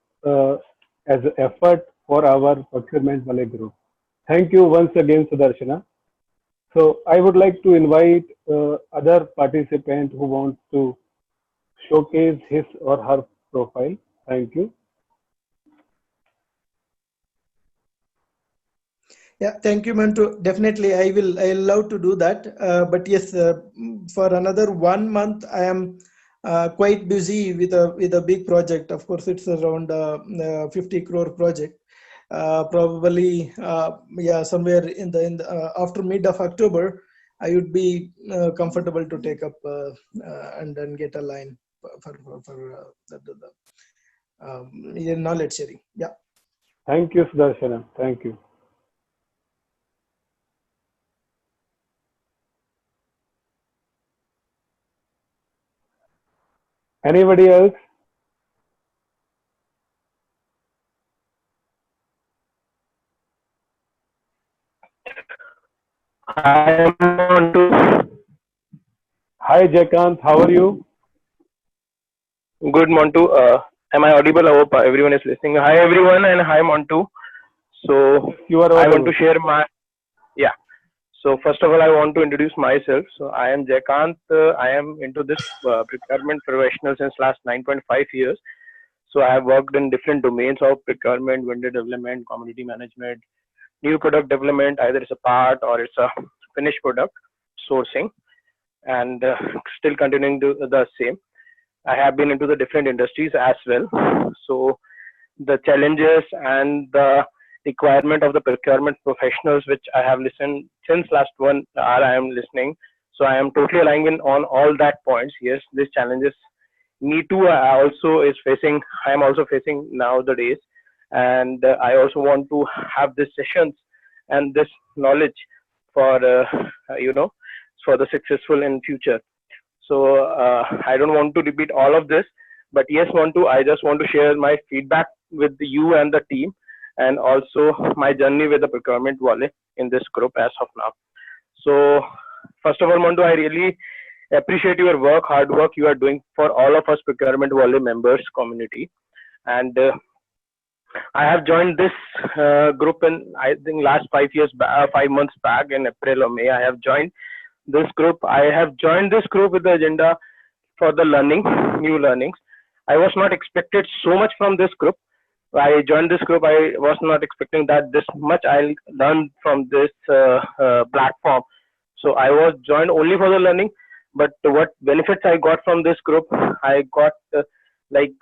as effort for our procurement Valley group. Thank you once again, Sudarshana. So I would like to invite other participant who wants to showcase his or her profile. Thank you. Yeah, thank you, Mantu. Definitely, I'll love to do that. But yes, for another 1 month, I am quite busy with a big project. Of course, it's around 50 crore project. Probably, somewhere in the after mid of October, I would be comfortable to take up and then get a line for the knowledge sharing. Yeah. Thank you, Sudarshana. Thank you. Anybody else? Hi, Montu. Hi, Jaykant. How are you? Good, Montu. Am I audible? I hope everyone is listening. Hi, everyone, and hi, Montu. So, You are I want to audible. share my, yeah. So, first of all, I want to introduce myself. So, I am Jaykant. I am into this procurement professional since last 9.5 years. So, I have worked in different domains of procurement, vendor development, commodity management, new product development, either it's a part or it's a finished product sourcing, and still continuing to the same. I have been into the different industries as well. So the challenges and the requirement of the procurement professionals, which I have listened since last 1 hour, I am listening. So I am totally aligned in on all that points. Yes, these challenges me too. I also is facing. I am also facing nowadays, and I also want to have these sessions and this knowledge for for the successful in future. So I don't want to repeat all of this, but yes, want to. I just want to share my feedback with you and the team, and also my journey with the procurement wallet in this group as of now. So first of all, Montu, I really appreciate your work, hard work you are doing for all of us procurement wallet members community. And I have joined this group in I think last 5 years, 5 months back in April or May. I have joined this group. I have joined this group with the agenda for the learning, new learnings. I was not expected so much from this group. I joined this group. I was not expecting that this much I'll learn from this platform. So I was joined only for the learning. But what benefits I got from this group? I got like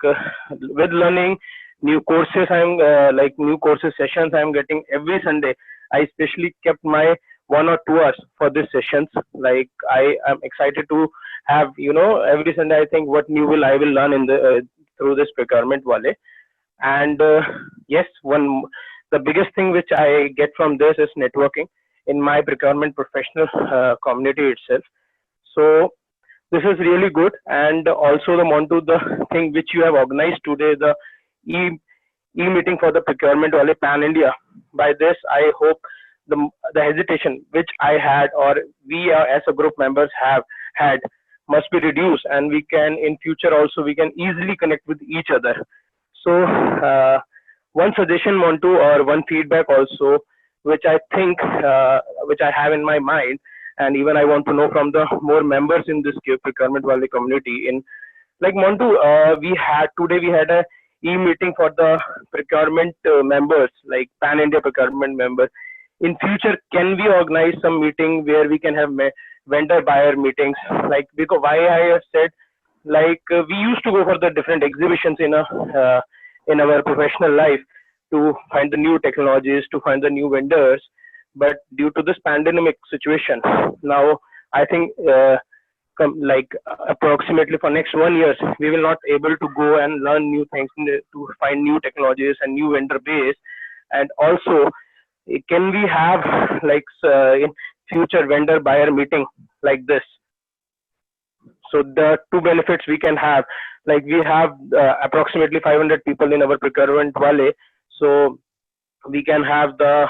with learning new courses. I'm like new courses sessions. I'm getting every Sunday. I especially kept my 1 or 2 hours for these sessions. Like I am excited to have every Sunday. I think what new will I will learn in the through this procurement wallet. And yes, one the biggest thing which I get from this is networking in my procurement professional community itself. So this is really good. And also the Montu, the thing which you have organized today, the e e-meeting for the procurement wallet pan India. By this, I hope the hesitation which I had or we as a group members have had must be reduced, and we can in future also we can easily connect with each other. So one suggestion, Montu, or one feedback also, which I think which I have in my mind, and even I want to know from the more members in this procurement valley community. In like Montu, we had a e-meeting for the procurement members, like pan India procurement members. In future, can we organize some meeting where we can have vendor buyer meetings? Like, because why I have said, like we used to go for the different exhibitions in our professional life to find the new technologies, to find the new vendors. But due to this pandemic situation, now I think like approximately for next 1 year, we will not able to go and learn new things, to find new technologies and new vendor base. And also, can we have like in future vendor buyer meeting like this? So the two benefits we can have, like we have approximately 500 people in our procurement valley, so we can have the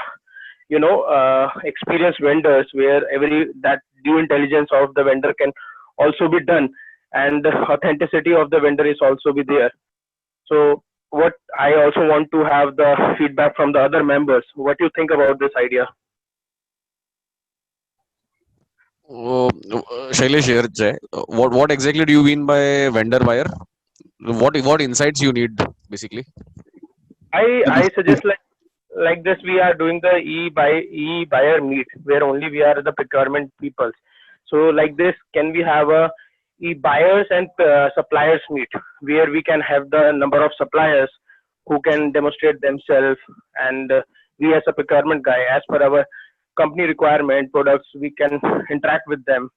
experienced vendors where every that due intelligence of the vendor can also be done, and the authenticity of the vendor is also be there. So what I also want to have the feedback from the other members. What do you think about this idea? Shailesh here, Jay. What exactly do you mean by vendor buyer? What insights you need basically? I suggest like this, we are doing the e buyer meet where only we are the procurement people. So like this, can we have a e buyers and suppliers meet where we can have the number of suppliers who can demonstrate themselves, and we as a procurement guy, as per our company requirement products, we can interact with them.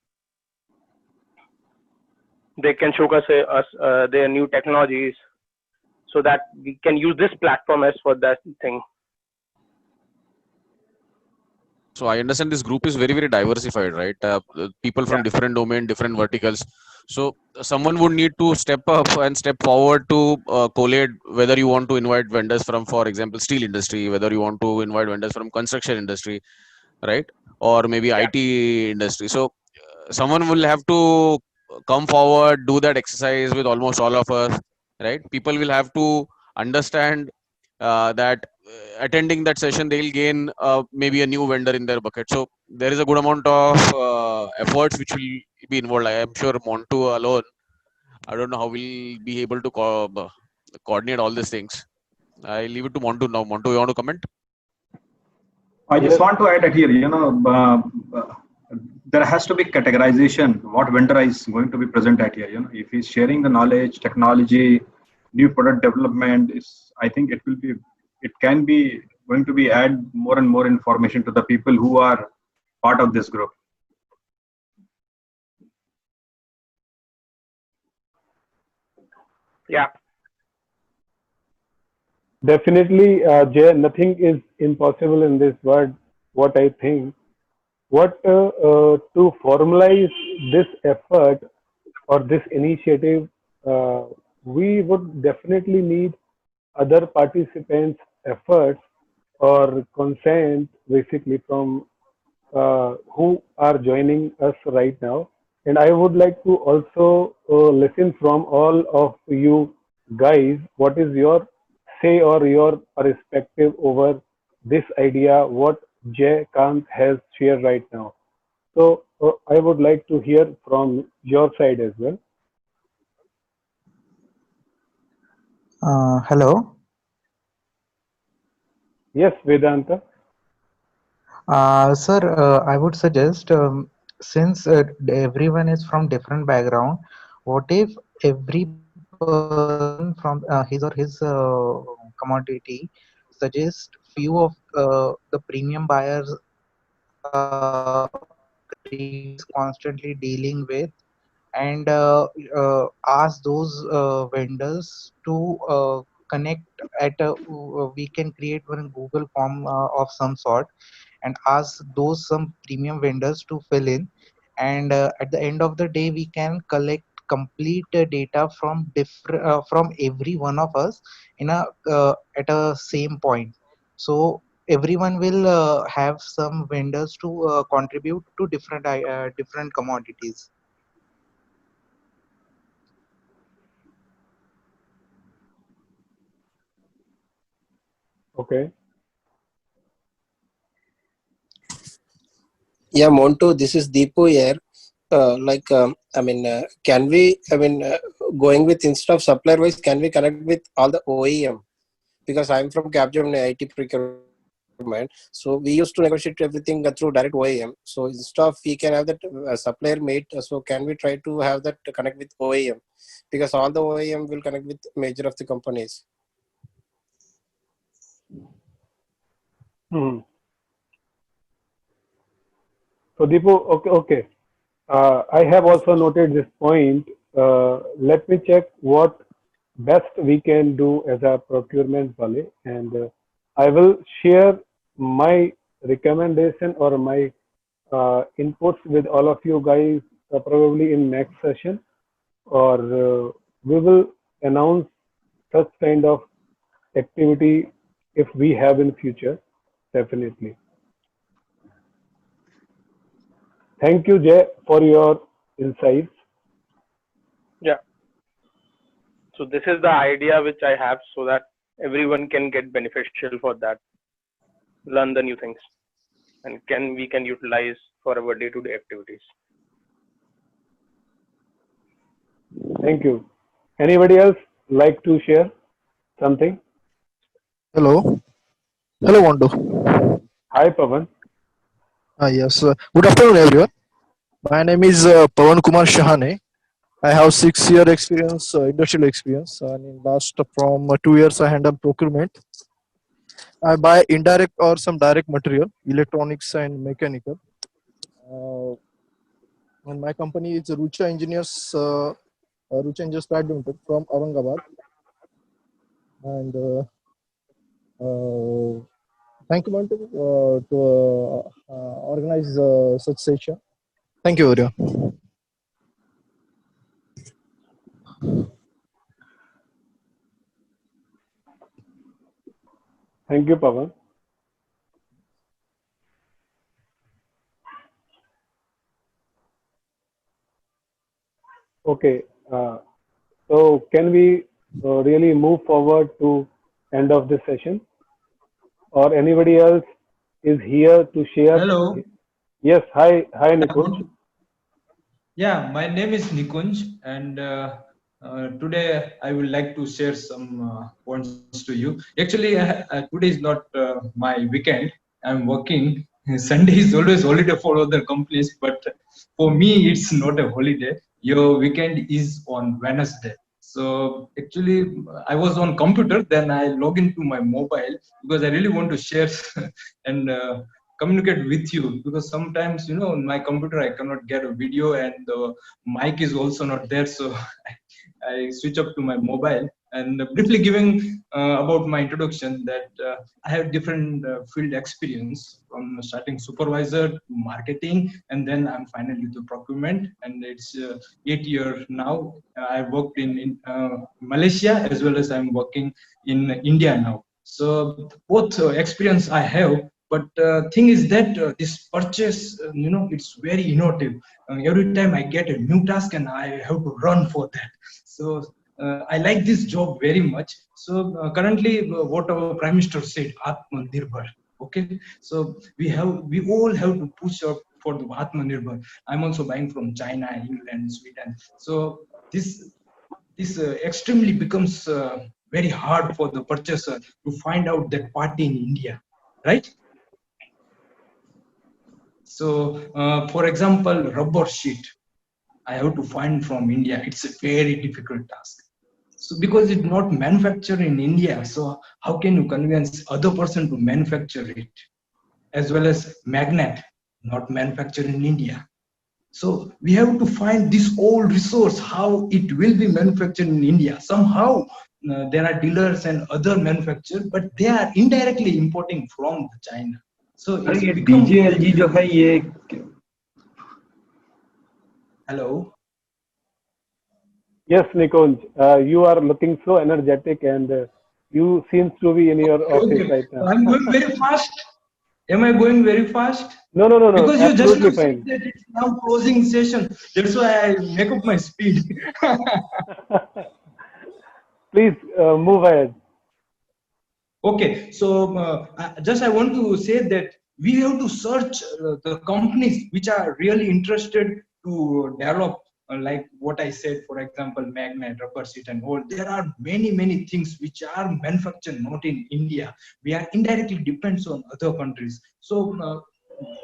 They can showcase us their new technologies, so that we can use this platform as for that thing. So I understand this group is very diversified, right? People from different domain, different verticals. So someone would need to step up and step forward to collate whether you want to invite vendors from, for example, steel industry, whether you want to invite vendors from construction industry. right? Or maybe Yeah. IT industry. So someone will have to come forward, do that exercise with almost all of us, right? People will have to understand that attending that session, they'll gain maybe a new vendor in their bucket. So there is a good amount of efforts which will be involved. I am sure Montu alone, I don't know how we'll be able to coordinate all these things. I leave it to Montu now. Montu, you want to comment? I just Yes. want to add that here, there has to be categorization. What vendor is going to be present at here? If he's sharing the knowledge, technology, new product development, is I think it can be going to be add more and more information to the people who are part of this group. Yeah. Definitely, Jay, nothing is impossible in this world, what I think. To formalize this effort or this initiative, uh, we would definitely need other participants' efforts or consent basically from who are joining us right now. And I would like to also listen from all of you guys, what is your say or your perspective over this idea, what Jay Kant has shared right now. So I would like to hear from your side as well. Hello. Yes, Vedanta. Sir, I would suggest since everyone is from different background, what if every person from his or his commodity suggest few of the premium buyers is constantly dealing with and ask those vendors to connect at we can create one Google form of some sort and ask those some premium vendors to fill in and at the end of the day we can collect complete data from different from every one of us in a at a same point, so everyone will have some vendors to contribute to different commodities. Okay. Yeah, Montu, this is Deepu here. Can we, going with instead of supplier wise, can we connect with all the OEM? Because I'm from Capgemini IT procurement. So we used to negotiate everything through direct OEM. So instead of we can have that supplier mate, so can we try to have that to connect with OEM? Because all the OEM will connect with major of the companies. Hmm. So Deepu, okay. I have also noted this point. Let me check what best we can do as a procurement wale, and I will share my recommendation or my inputs with all of you guys probably in next session, or we will announce such kind of activity if we have in future, definitely. Thank you, Jay, for your insights. Yeah. So this is the idea which I have so that everyone can get beneficial for that, learn the new things, and we can utilize for our day-to-day activities. Thank you. Anybody else like to share something? Hello. Hello, Wando. Hi, Pavan. Yes. Good afternoon, everyone. My name is Pawan Kumar Shahane. I have 6 year experience, industrial experience, and in last from 2 years I handle procurement. I buy indirect or some direct material, electronics and mechanical. Uh, and my company is Rucha Engineers Private Limited from Aurangabad. And thank you, Mantu, to organize such session. Thank you, Arya. Thank you, Pavan. Okay. So can we really move forward to end of this session, or anybody else is here to share? Hello. Yes. Hi. Hi, Yeah, Nikunj. yeah, my name is Nikunj, and today I would like to share some points to you. Actually, today is not my weekend. I'm working. Sunday is always holiday for other companies, but for me, it's not a holiday. Your weekend is on Wednesday. So actually, I was on computer. Then I log into my mobile because I really want to share and communicate with you, because sometimes on my computer I cannot get a video and the mic is also not there, so I switch up to my mobile. And briefly giving about my introduction, that I have different field experience, from starting supervisor to marketing, and then I'm finally to procurement, and it's 8 years now. I worked in Malaysia, as well as I'm working in India now. So both experience I have. But thing is that this purchase, it's very innovative. Every time I get a new task and I have to run for that. So I like this job very much. So currently, what our Prime Minister said, Atmanirbhar. Okay, so we all have to push up for the Atmanirbhar. I'm also buying from China, England, Sweden. So this extremely becomes very hard for the purchaser to find out that party in India, right? So, for example, rubber sheet, I have to find from India. It's a very difficult task. So, because it's not manufactured in India, so how can you convince other person to manufacture it? As well as magnet, not manufactured in India. So we have to find this old resource, how it will be manufactured in India. Somehow there are dealers and other manufacturers, but they are indirectly importing from China. So it's ये become DJLG जो है ये Hello. Yes, Nikunj. You are looking so energetic, and you seems to be in your office Okay. right now. I'm going very fast. Am I going very fast? No. Because you just Absolutely now said fine. that it's now closing session. That's why I make up my speed. Please move ahead. Okay, so I want to say that we have to search the companies which are really interested to develop, like what I said, for example, magnet, rubber sheet, and all. There are many things which are manufactured not in India. We are indirectly depends on other countries. So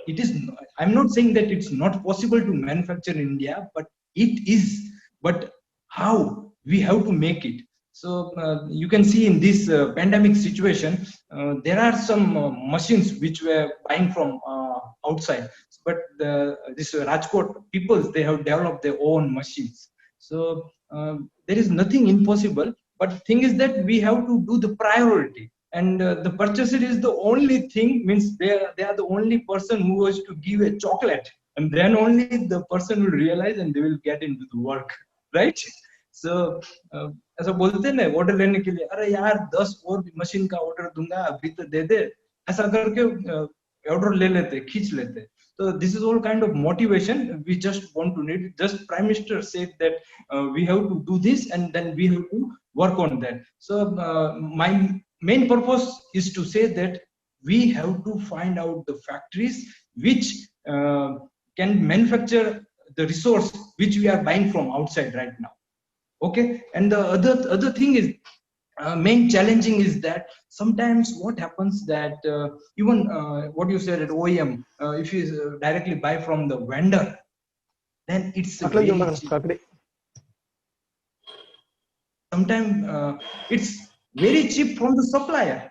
it is. I'm not saying that it's not possible to manufacture in India, but it is. But how we have to make it? So you can see in this pandemic situation, there are some machines which were buying from outside, but this Rajkot people, they have developed their own machines. So there is nothing impossible, but the thing is that we have to do the priority, and the purchaser is the only thing, means they are the only person who was to give a chocolate, and then only the person will realize and they will get into the work, right? So ऐसा बोलते हैं ना order लेने के लिए, अरे यार 10 और मशीन का ऑर्डर दूंगा अभी तो दे दे, ऐसा करके ऑर्डर ले लेते, खींच लेते. So this is all kind of motivation we just want to need. Just Prime Minister said that we have to do this and then we have to work on that. So my main purpose is to say that we have to find out the factories which can manufacture the resource which we are buying from outside right now. Okay, and the other thing is main challenging is that sometimes what happens that even what you said at OEM, if you directly buy from the vendor, then it's very cheap. Sometimes it's very cheap from the supplier.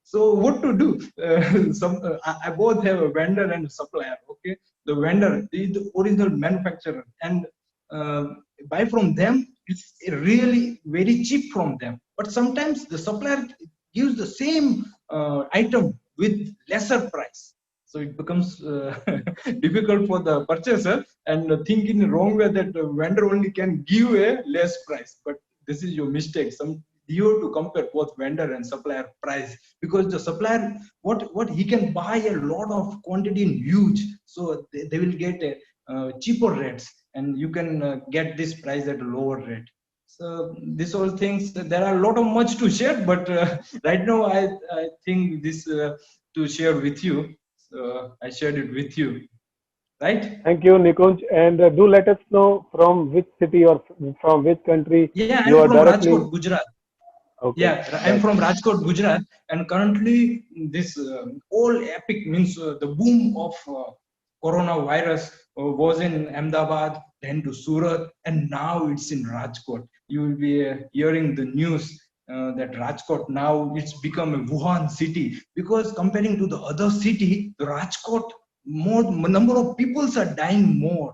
So what to do? I both have a vendor and a supplier. Okay, the vendor is the original manufacturer, and buy from them. It's really very cheap from them. But sometimes the supplier gives the same item with lesser price. So it becomes difficult for the purchaser, and think in the wrong way that the vendor only can give a less price. But this is your mistake. You have to compare both vendor and supplier price, because the supplier, what he can buy a lot of quantity in huge, so they will get a cheaper rates, and you can get this price at a lower rate. So these all things, there are a lot of much to share, but right now I think this to share with you. So I shared it with you, right? Thank you, Nikunj. And do let us know from which city or from which country Yeah, you I'm are from directly. Rajkot, Gujarat. Okay. Yeah, I'm from Rajkot, Gujarat, and currently this whole epic means the boom of coronavirus was in Ahmedabad, then to Surat, and now it's in Rajkot. You will be hearing the news that Rajkot now it's become a Wuhan city, because comparing to the other city, the Rajkot more number of peoples are dying more.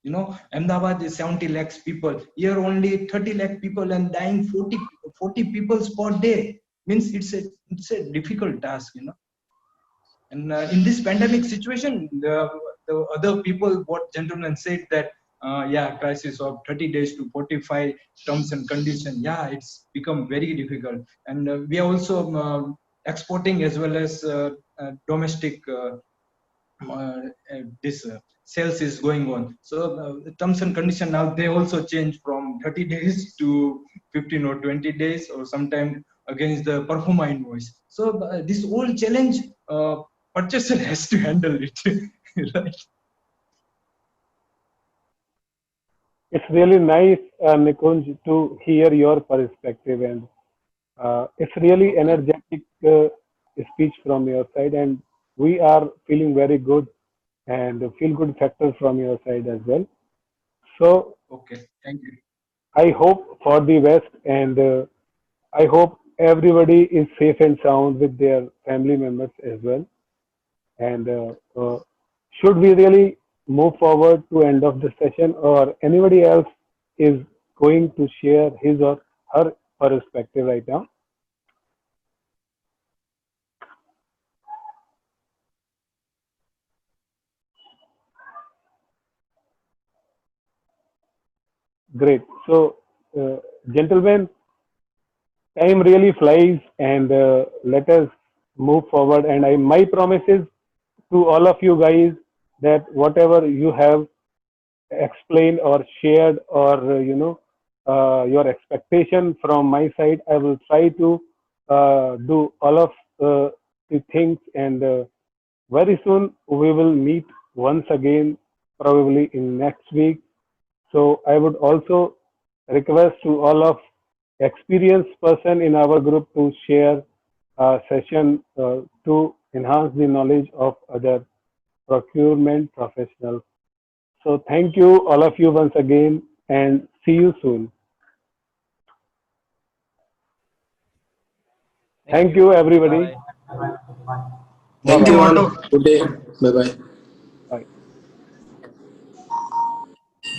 You know, Ahmedabad is 70 lakhs people. Here only 30 lakh people and dying 40 people per day. Means it's a difficult task, you know. And in this pandemic situation, the other people, what gentleman said that, yeah, crisis of 30 days to 45 terms and condition. Yeah, it's become very difficult. And we are also exporting as well as domestic this sales is going on. So the terms and condition now they also change from 30 days to 15 or 20 days, or sometime against the performa invoice. So this whole challenge, purchaser has to handle it. Right? It's really nice, Nikunj, to hear your perspective, and it's really energetic speech from your side, and we are feeling very good and feel good factor from your side as well. So Okay, thank you. I hope for the best, and I hope everybody is safe and sound with their family members as well. And should we really move forward to end of the session, or anybody else is going to share his or her perspective right now? Great. So, gentlemen, time really flies, and let us move forward. And my promise is to all of you guys that whatever you have explained or shared, or your expectation from my side, I will try to do all of the things, and very soon we will meet once again, probably in next week. So I would also request to all of experienced person in our group to share a session to enhance the knowledge of other procurement professionals. So thank you all of you once again, and see you soon. Thank you everybody. Bye. Bye Thank you, bye. man. Good day. Bye bye.